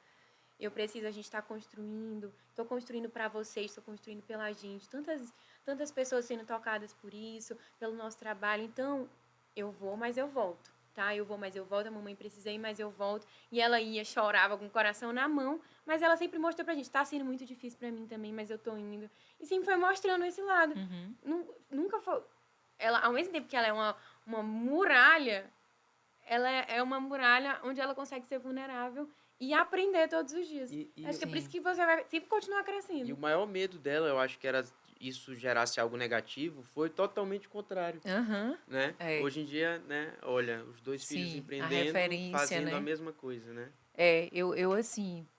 Eu preciso, a gente está construindo. Estou construindo para vocês, estou construindo pela gente. Tantas pessoas sendo tocadas por isso, pelo nosso trabalho. Então, eu vou, mas eu volto. Tá? Eu vou, mas eu volto. A mamãe precisa ir, mas eu volto. E ela ia, chorava com o coração na mão. Mas ela sempre mostrou pra gente. Tá sendo muito difícil pra mim também, mas eu tô indo. E sempre foi mostrando esse lado. Nunca foi... Ela, ao mesmo tempo que ela é uma muralha, ela é uma muralha onde ela consegue ser vulnerável e aprender todos os dias. Acho que é por isso que você vai sempre continuar crescendo. E o maior medo dela, eu acho que era isso gerasse algo negativo, foi totalmente o contrário. Né? Hoje em dia, né, olha, os dois filhos empreendendo, fazendo, né, a mesma coisa, né?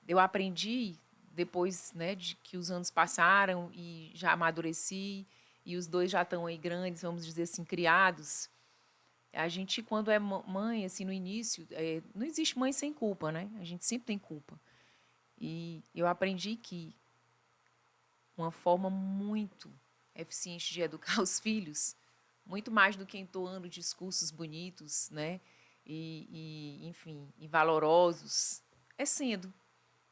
Eu aprendi depois, né, de que os anos passaram e já amadureci e os dois já estão aí grandes, vamos dizer assim, criados. A gente, quando é mãe, assim, no início, não existe mãe sem culpa, né? A gente sempre tem culpa. E eu aprendi que uma forma muito eficiente de educar os filhos, muito mais do que entoando discursos bonitos, né? Enfim, e valorosos, é sendo,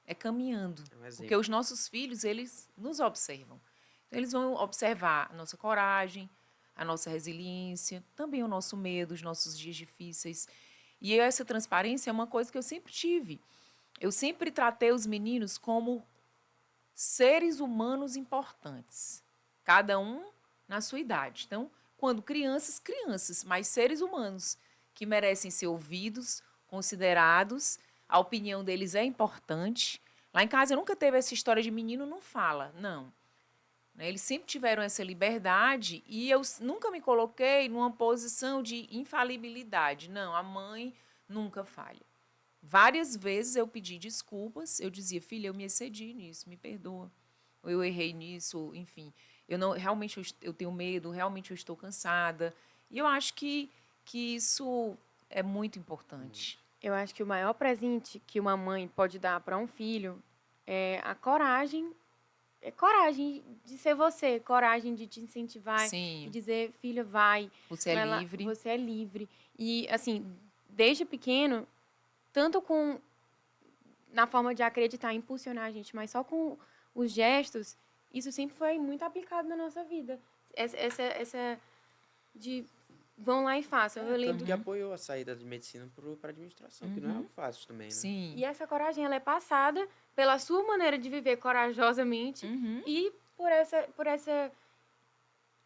é caminhando. Porque os nossos filhos, eles nos observam. Então, eles vão observar a nossa coragem, a nossa resiliência, também o nosso medo, os nossos dias difíceis. E essa transparência é uma coisa que eu sempre tive. Eu sempre tratei os meninos como seres humanos importantes, cada um na sua idade. Então, quando crianças, mas seres humanos que merecem ser ouvidos, considerados, a opinião deles é importante. Lá em casa eu nunca teve essa história de menino não fala, não. Eles sempre tiveram essa liberdade e eu nunca me coloquei numa posição de infalibilidade. Não, a mãe nunca falha. Várias vezes eu pedi desculpas, eu dizia, filha, eu me excedi nisso, me perdoa. Ou eu errei nisso, enfim. Realmente eu tenho medo, realmente eu estou cansada. E eu acho que isso é muito importante. Eu acho que o maior presente que uma mãe pode dar para um filho é a coragem. É coragem de ser você, coragem de te incentivar, Sim. de dizer, filha, vai. Você é livre. Você é livre. E, assim, desde pequeno, tanto na forma de acreditar, impulsionar a gente, mas só com os gestos, isso sempre foi muito aplicado na nossa vida. Essa de vão lá e façam. Eu lembro tanto que apoiou a saída de medicina para administração, que não é algo fácil também, né? Sim. E essa coragem, ela é passada pela sua maneira de viver corajosamente e por essa...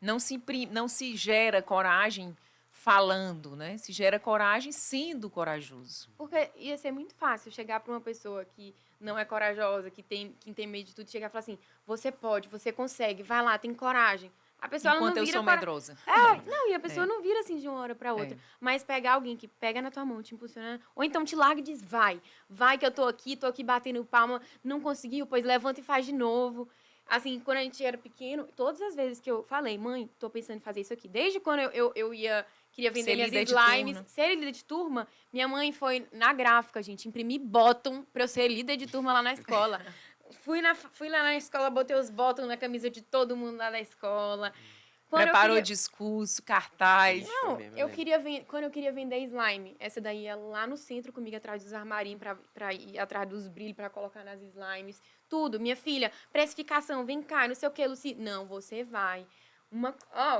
Não se gera coragem falando, né? Se gera coragem sendo corajoso. Porque ia ser muito fácil chegar para uma pessoa que não é corajosa, que tem medo de tudo, chegar e falar assim, você pode, você consegue, vai lá, tem coragem. A pessoa enquanto não eu sou medrosa. Não, e a pessoa não vira assim de uma hora para outra. Mas pegar alguém que pega na tua mão, te impulsionando, ou então te larga e diz, vai que eu tô aqui batendo palma, não conseguiu, pois levanta e faz de novo. Assim, quando a gente era pequeno, todas as vezes que eu falei, mãe, tô pensando em fazer isso aqui, desde quando eu queria vender minhas slimes, ser líder de turma, minha mãe foi na gráfica, gente, imprimir bottom pra eu ser líder de turma lá na escola. Fui lá na escola, botei os bottoms na camisa de todo mundo lá da escola. Preparou discurso, cartaz. Não, quando eu queria vender slime, essa daí ia lá no centro comigo, atrás dos armarinhos, pra ir atrás dos brilhos, pra colocar nas slimes. Tudo. Minha filha, precificação, vem cá, não sei o que, Luci. Não, você vai.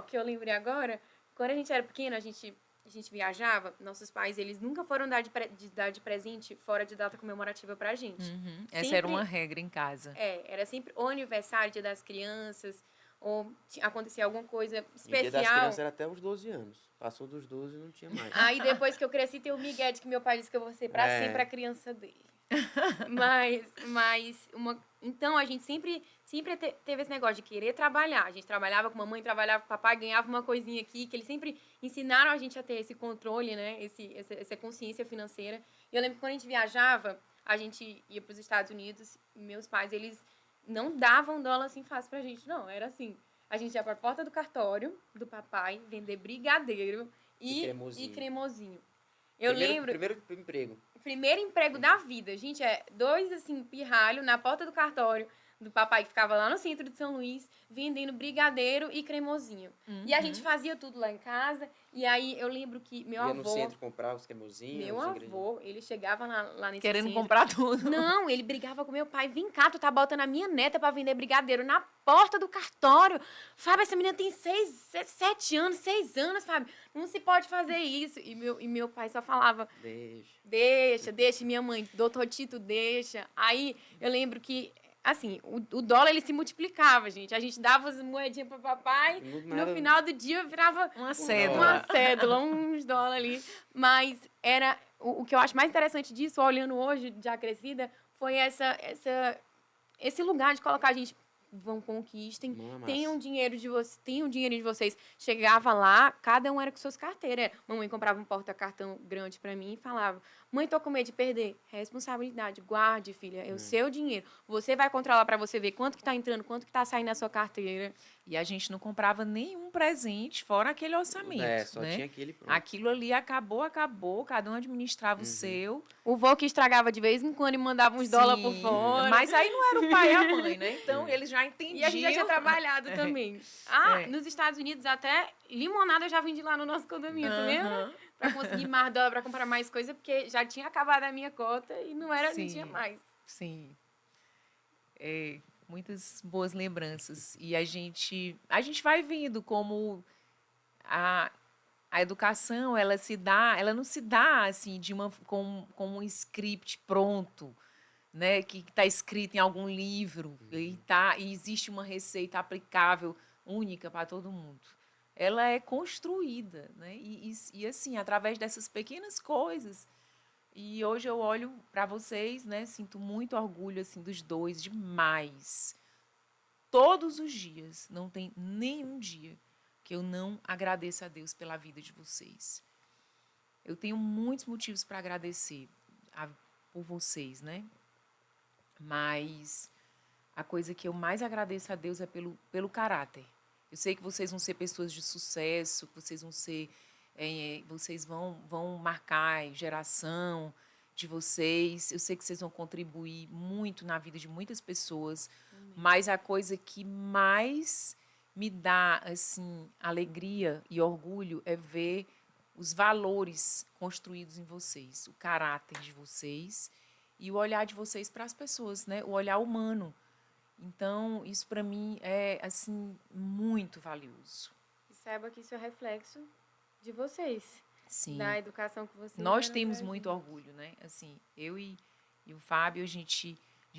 Que eu lembrei agora, quando a gente era pequena, a gente viajava, nossos pais, eles nunca foram dar de presente fora de data comemorativa pra gente. Essa era uma regra em casa. Era sempre o aniversário, dia das crianças, ou acontecia alguma coisa especial. E dia das crianças era até os 12 anos. Passou dos 12 e não tinha mais. Aí depois que eu cresci, tem o Miguel, que meu pai disse que eu vou ser pra sempre a criança dele. Então, a gente sempre teve esse negócio de querer trabalhar. A gente trabalhava com mamãe, trabalhava com papai, ganhava uma coisinha aqui, que eles sempre ensinaram a gente a ter esse controle, né? Essa consciência financeira. E eu lembro que quando a gente viajava, a gente ia para os Estados Unidos, e meus pais, eles não davam dólar assim fácil pra gente, não. Era assim, a gente ia pra porta do cartório do papai, vender brigadeiro e cremosinho. Eu lembro, Primeiro emprego. primeiro emprego da vida. Gente, dois, assim, pirralho na porta do cartório do papai que ficava lá no centro de São Luís, vendendo brigadeiro e cremosinho. E a gente fazia tudo lá em casa. E aí eu lembro que meu Ia avô... no centro comprar os cremosinhos, Meu os ingredientes. avô, ele chegava lá nesse Querendo centro. comprar tudo. Não, ele brigava com meu pai. Vem cá, tu tá botando a minha neta pra vender brigadeiro na porta do cartório. Fábio, essa menina tem 7 anos, 6 anos, Fábio. Não se pode fazer isso. E meu pai só falava, Deixa. deixa. E minha mãe, doutor Tito, deixa. Aí eu lembro que, assim, o dólar ele se multiplicava, gente. A gente dava as moedinhas pro papai. Do E no nada, final do dia virava Uma uma cédula. cédula, uns dólares ali. Mas era o que eu acho mais interessante disso, olhando hoje, já crescida, foi esse lugar de colocar a gente. Vão, conquistem, Mano, tenham massa. dinheiro tenham dinheiro de vocês. Chegava lá, cada um era com suas carteiras. Mamãe comprava um porta-cartão grande pra mim e falava: mãe, tô com medo de perder. Responsabilidade, guarde, filha, é o seu dinheiro. Você vai controlar pra você ver quanto que tá entrando, quanto que tá saindo na sua carteira. E a gente não comprava nenhum presente fora aquele orçamento, Só né? tinha aquele pronto. Aquilo ali acabou, cada um administrava o seu. O vô que estragava de vez em quando e mandava uns dólares por Sim, fora. mas aí não era o pai e a mãe, né? Então eles já entendiam. E a gente já tinha trabalhado também. Nos Estados Unidos até limonada eu já vendi lá no nosso condomínio, tu lembra? Pra conseguir mais dólar, pra comprar mais coisa, porque já tinha acabado a minha cota e não tinha mais. Sim. Muitas boas lembranças. E a gente vai vendo como a educação, ela não se dá assim com um script pronto, né, que está escrito em algum livro e existe uma receita aplicável única para todo mundo. Ela é construída, né, e assim através dessas pequenas coisas. E hoje eu olho para vocês, né, sinto muito orgulho assim dos dois demais. Todos os dias, não tem nenhum dia que eu não agradeça a Deus pela vida de vocês. Eu tenho muitos motivos para agradecer por vocês, né? Mas a coisa que eu mais agradeço a Deus é pelo caráter. Eu sei que vocês vão ser pessoas de sucesso, que vocês vão ser, vocês vão marcar a geração de vocês. Eu sei que vocês vão contribuir muito na vida de muitas pessoas, mas a coisa que mais me dá assim alegria e orgulho é ver os valores construídos em vocês, o caráter de vocês e o olhar de vocês para as pessoas, né? O olhar humano. Então, isso para mim é assim muito valioso. E saiba que isso é reflexo de vocês. Sim. Da educação que vocês Nós deram temos pra muito gente. orgulho, né? Assim, eu e o Fábio, a gente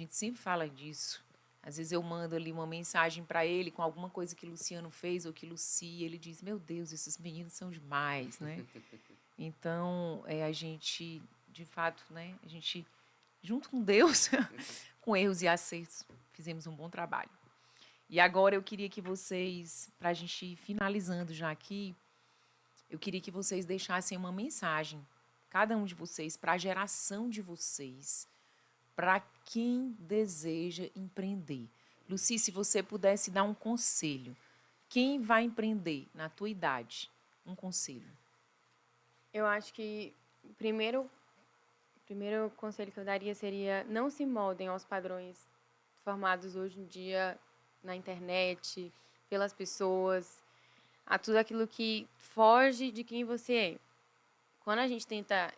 sempre fala disso. Às vezes eu mando ali uma mensagem para ele com alguma coisa que Luciano fez ou que Luci, ele diz: "Meu Deus, esses meninos são demais", né? Então, a gente, de fato, né? A gente, junto com Deus, com erros e acertos, fizemos um bom trabalho. E agora eu queria que vocês, para a gente ir finalizando já aqui, eu queria que vocês deixassem uma mensagem, cada um de vocês, para a geração de vocês, para quem deseja empreender. Luci, se você pudesse dar um conselho, quem vai empreender na tua idade? Um conselho. Eu acho que o primeiro conselho que eu daria seria: não se moldem aos padrões formados hoje em dia na internet, pelas pessoas, a tudo aquilo que foge de quem você é. Quando a gente tenta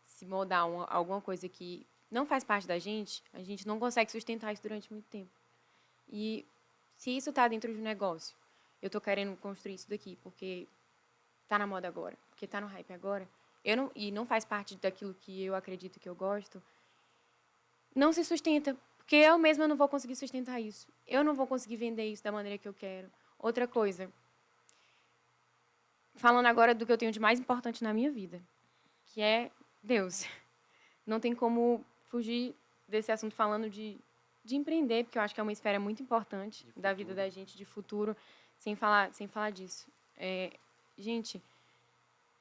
se moldar a alguma coisa que não faz parte da gente, a gente não consegue sustentar isso durante muito tempo. E se isso está dentro de um negócio, eu estou querendo construir isso daqui porque está na moda agora, porque está no hype agora, e não faz parte daquilo que eu acredito que eu gosto, não se sustenta, porque eu mesma não vou conseguir sustentar isso. Eu não vou conseguir vender isso da maneira que eu quero. Outra coisa, falando agora do que eu tenho de mais importante na minha vida, que é Deus. Não tem como fugir desse assunto falando de empreender, porque eu acho que é uma esfera muito importante da vida da gente, de futuro, sem falar disso. Gente,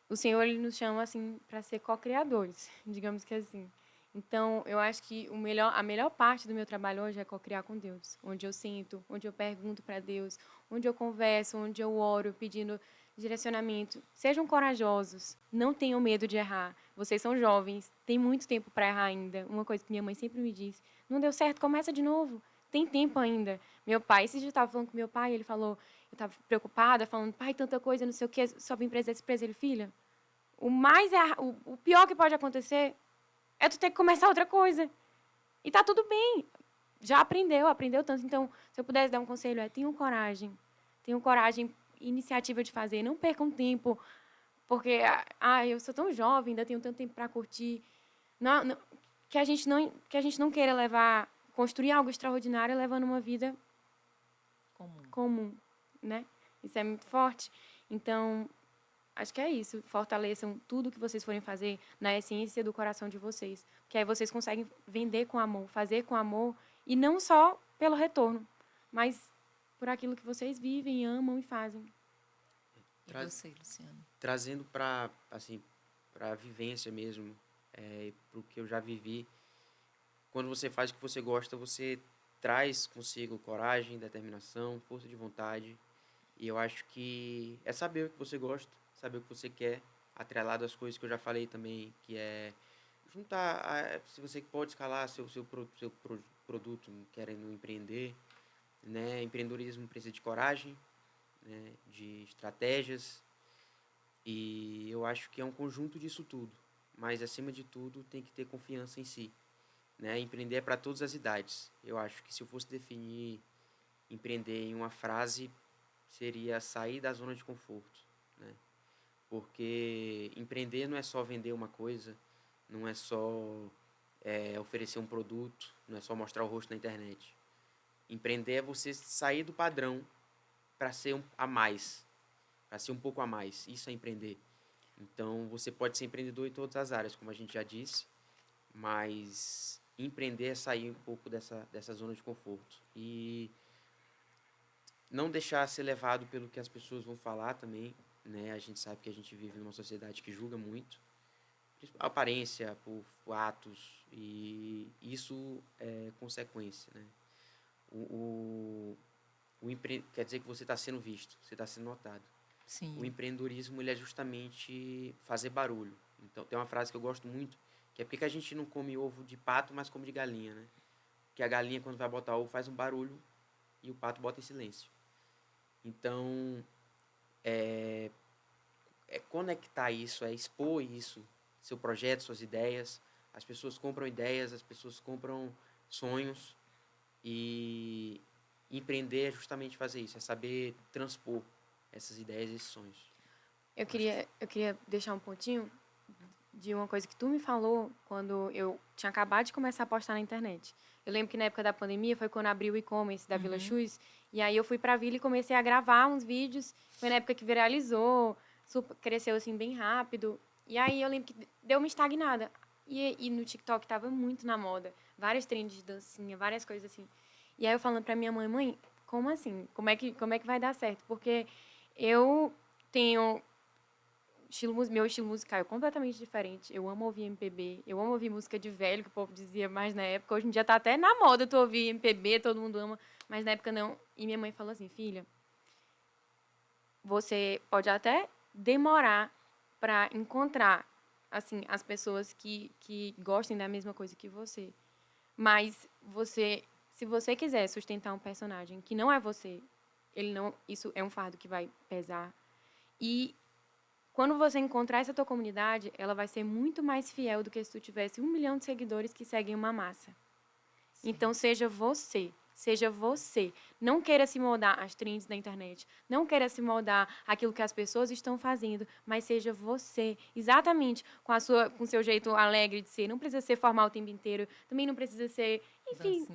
o Senhor ele nos chama assim para ser co-criadores, digamos que assim. Então, eu acho que a melhor parte do meu trabalho hoje é co-criar com Deus, onde eu sinto, onde eu pergunto para Deus, onde eu converso, onde eu oro, pedindo: direcionamento. Sejam corajosos, não tenham medo de errar. Vocês são jovens, tem muito tempo para errar ainda. Uma coisa que minha mãe sempre me diz: não deu certo, começa de novo. Tem tempo ainda. Meu pai, esse dia eu estava falando com meu pai, ele falou, eu estava preocupada, falando, pai, tanta coisa, não sei o quê, sobre empresa, ele, filha, o pior que pode acontecer é tu ter que começar outra coisa. E tá tudo bem. Já aprendeu tanto. Então, se eu pudesse dar um conselho, tenham coragem, iniciativa de fazer, não percam tempo, porque eu sou tão jovem, ainda tenho tanto tempo para curtir. Não, que a gente não queira construir algo extraordinário levando uma vida comum, né? Isso é muito forte. Então, acho que é isso. Fortaleçam tudo que vocês forem fazer na essência do coração de vocês, que aí vocês conseguem vender com amor, fazer com amor, e não só pelo retorno, mas por aquilo que vocês vivem, amam e fazem. E você, Luciano? Trazendo para a vivência mesmo, para o que eu já vivi, quando você faz o que você gosta, você traz consigo coragem, determinação, força de vontade. E eu acho que é saber o que você gosta, saber o que você quer, atrelado às coisas que eu já falei também, que é juntar, se você pode escalar seu produto querendo empreender, né? Empreendedorismo precisa de coragem, né? De estratégias, e eu acho que é um conjunto disso tudo, mas acima de tudo tem que ter confiança em si, né? Empreender é para todas as idades. Eu acho que se eu fosse definir empreender em uma frase, seria sair da zona de conforto, né? Porque empreender não é só vender uma coisa, não é só oferecer um produto, não é só mostrar o rosto na internet. Empreender é você sair do padrão para ser a mais, para ser um pouco a mais. Isso é empreender. Então, você pode ser empreendedor em todas as áreas, como a gente já disse, mas empreender é sair um pouco dessa zona de conforto. E não deixar ser levado pelo que as pessoas vão falar também, né? A gente sabe que a gente vive numa sociedade que julga muito, a aparência, por atos, e isso é consequência, né? Quer dizer que você está sendo visto, você está sendo notado. Sim. O empreendedorismo, ele é justamente fazer barulho. Então, tem uma frase que eu gosto muito, que é: por que a gente não come ovo de pato, mas come de galinha, né? Porque a galinha, quando vai botar ovo, faz um barulho e o pato bota em silêncio. Então, é conectar isso, é expor isso, seu projeto, suas ideias. As pessoas compram ideias, as pessoas compram sonhos, e empreender é justamente fazer isso, é saber transpor essas ideias e esses sonhos. Eu queria deixar um pontinho de uma coisa que tu me falou quando eu tinha acabado de começar a postar na internet. Eu lembro que na época da pandemia foi quando abriu o e-commerce da Vila Shoes, e aí eu fui pra Vila e comecei a gravar uns vídeos. Foi na época que viralizou, cresceu assim bem rápido. E aí eu lembro que deu uma estagnada. E no TikTok tava muito na moda, várias trends de dancinha, várias coisas assim. E aí eu falando pra minha mãe, como assim? Como é que vai dar certo? Porque eu tenho meu estilo musical é completamente diferente. Eu amo ouvir MPB, eu amo ouvir música de velho, que o povo dizia mais na época. Hoje em dia tá até na moda tu ouvir MPB, todo mundo ama, mas na época não. E minha mãe falou assim: filha, você pode até demorar para encontrar assim as pessoas que gostem da mesma coisa que você, mas se você quiser sustentar um personagem que não é você, isso é um fardo que vai pesar. E quando você encontrar essa tua comunidade, ela vai ser muito mais fiel do que se tu tivesse 1 milhão de seguidores que seguem uma massa. Sim. Então, seja você. Seja você. Não queira se moldar às trends da internet. Não queira se moldar àquilo que as pessoas estão fazendo. Mas seja você. Exatamente. Com o seu jeito alegre de ser. Não precisa ser formal o tempo inteiro. Também não precisa ser... Enfim,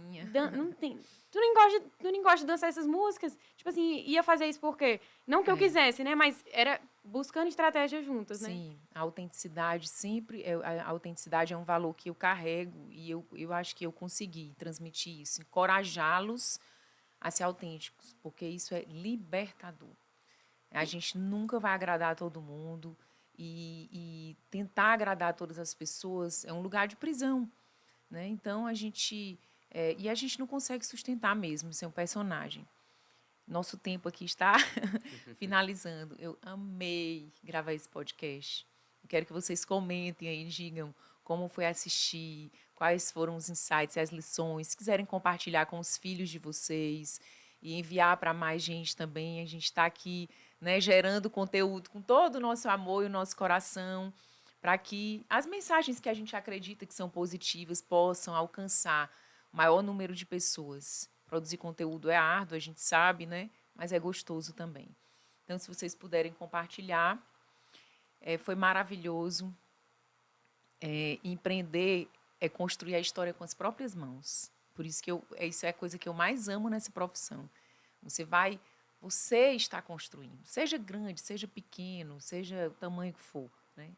não tem... Tu nem gosta de dançar essas músicas? Tipo assim, ia fazer isso por quê? Não que eu quisesse, né? Mas era buscando estratégias juntas, né? Sim, a autenticidade sempre... A autenticidade é um valor que eu carrego e eu acho que eu consegui transmitir isso. Encorajá-los a ser autênticos, porque isso é libertador. A gente nunca vai agradar a todo mundo e tentar agradar todas as pessoas é um lugar de prisão, né? Então, a gente não consegue sustentar mesmo ser um personagem. nosso tempo aqui está finalizando. Eu amei gravar esse podcast. Eu quero que vocês comentem aí, digam como foi assistir, quais foram os insights, as lições. Se quiserem compartilhar com os filhos de vocês e enviar para mais gente também. A gente está aqui, né, gerando conteúdo com todo o nosso amor e o nosso coração, para que as mensagens que a gente acredita que são positivas possam alcançar o maior número de pessoas. Produzir conteúdo é árduo, a gente sabe, né? Mas é gostoso também. Então, se vocês puderem compartilhar, foi maravilhoso. Empreender é construir a história com as próprias mãos. Por isso que isso é a coisa que eu mais amo nessa profissão. Você está construindo, seja grande, seja pequeno, seja o tamanho que for, né?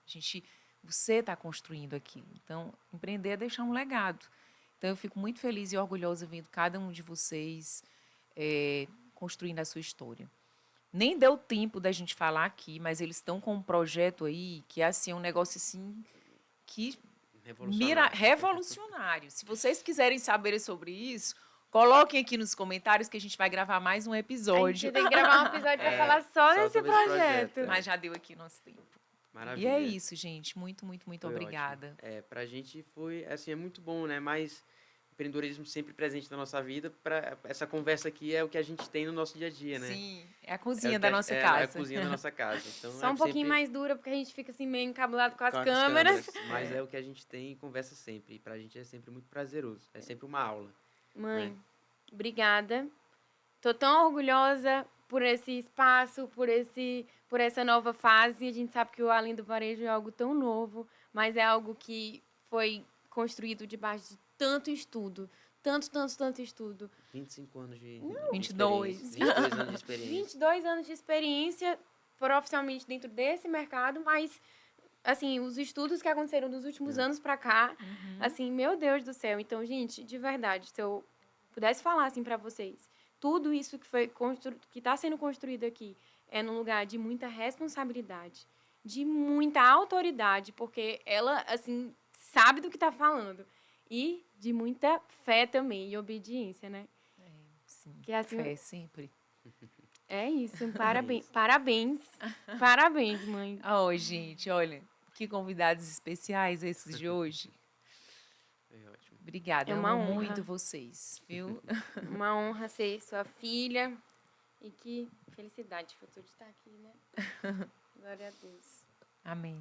Você está construindo aquilo. Então, empreender é deixar um legado. Então, eu fico muito feliz e orgulhosa vendo cada um de vocês construindo a sua história. Nem deu tempo da gente falar aqui, mas eles estão com um projeto aí que é assim, um negócio assim que revolucionário. Se vocês quiserem saber sobre isso, coloquem aqui nos comentários que a gente vai gravar mais um episódio. A gente tem que gravar um episódio para falar só desse projeto. Mas já deu aqui nosso tempo. Maravilha. E é isso, gente. Muito, muito, muito obrigada. Pra gente foi, assim, é muito bom, né? Mas empreendedorismo sempre presente na nossa vida. Essa conversa aqui é o que a gente tem no nosso dia a dia, né? Sim, é a cozinha da nossa casa. É a cozinha da nossa casa. Então, só um pouquinho mais dura, porque a gente fica assim meio encabulado com as câmeras. Mas é o que a gente tem e conversa sempre. E pra gente é sempre muito prazeroso. É sempre uma aula. Mãe, obrigada. Tô tão orgulhosa por esse espaço, por essa nova fase. A gente sabe que o Além do Varejo é algo tão novo, mas é algo que foi construído debaixo de tanto estudo. Tanto estudo. 25 anos de 22. 22 anos de experiência. 22 anos de experiência profissionalmente dentro desse mercado, mas, assim, os estudos que aconteceram dos últimos anos para cá, assim, meu Deus do céu. Então, gente, de verdade, se eu pudesse falar, assim, para vocês, tudo isso que está sendo construído aqui é num lugar de muita responsabilidade, de muita autoridade, porque ela, assim, sabe do que está falando. E de muita fé também e obediência, né? Sim, que é assim, fé sempre. É isso, parabéns. Parabéns. Parabéns, mãe. Gente, olha, que convidados especiais esses de hoje. É ótimo. Obrigada, É eu uma amo honra. muito vocês, viu? Uma honra ser sua filha. E que felicidade que eu tô de estar aqui, né? Glória a Deus. Amém.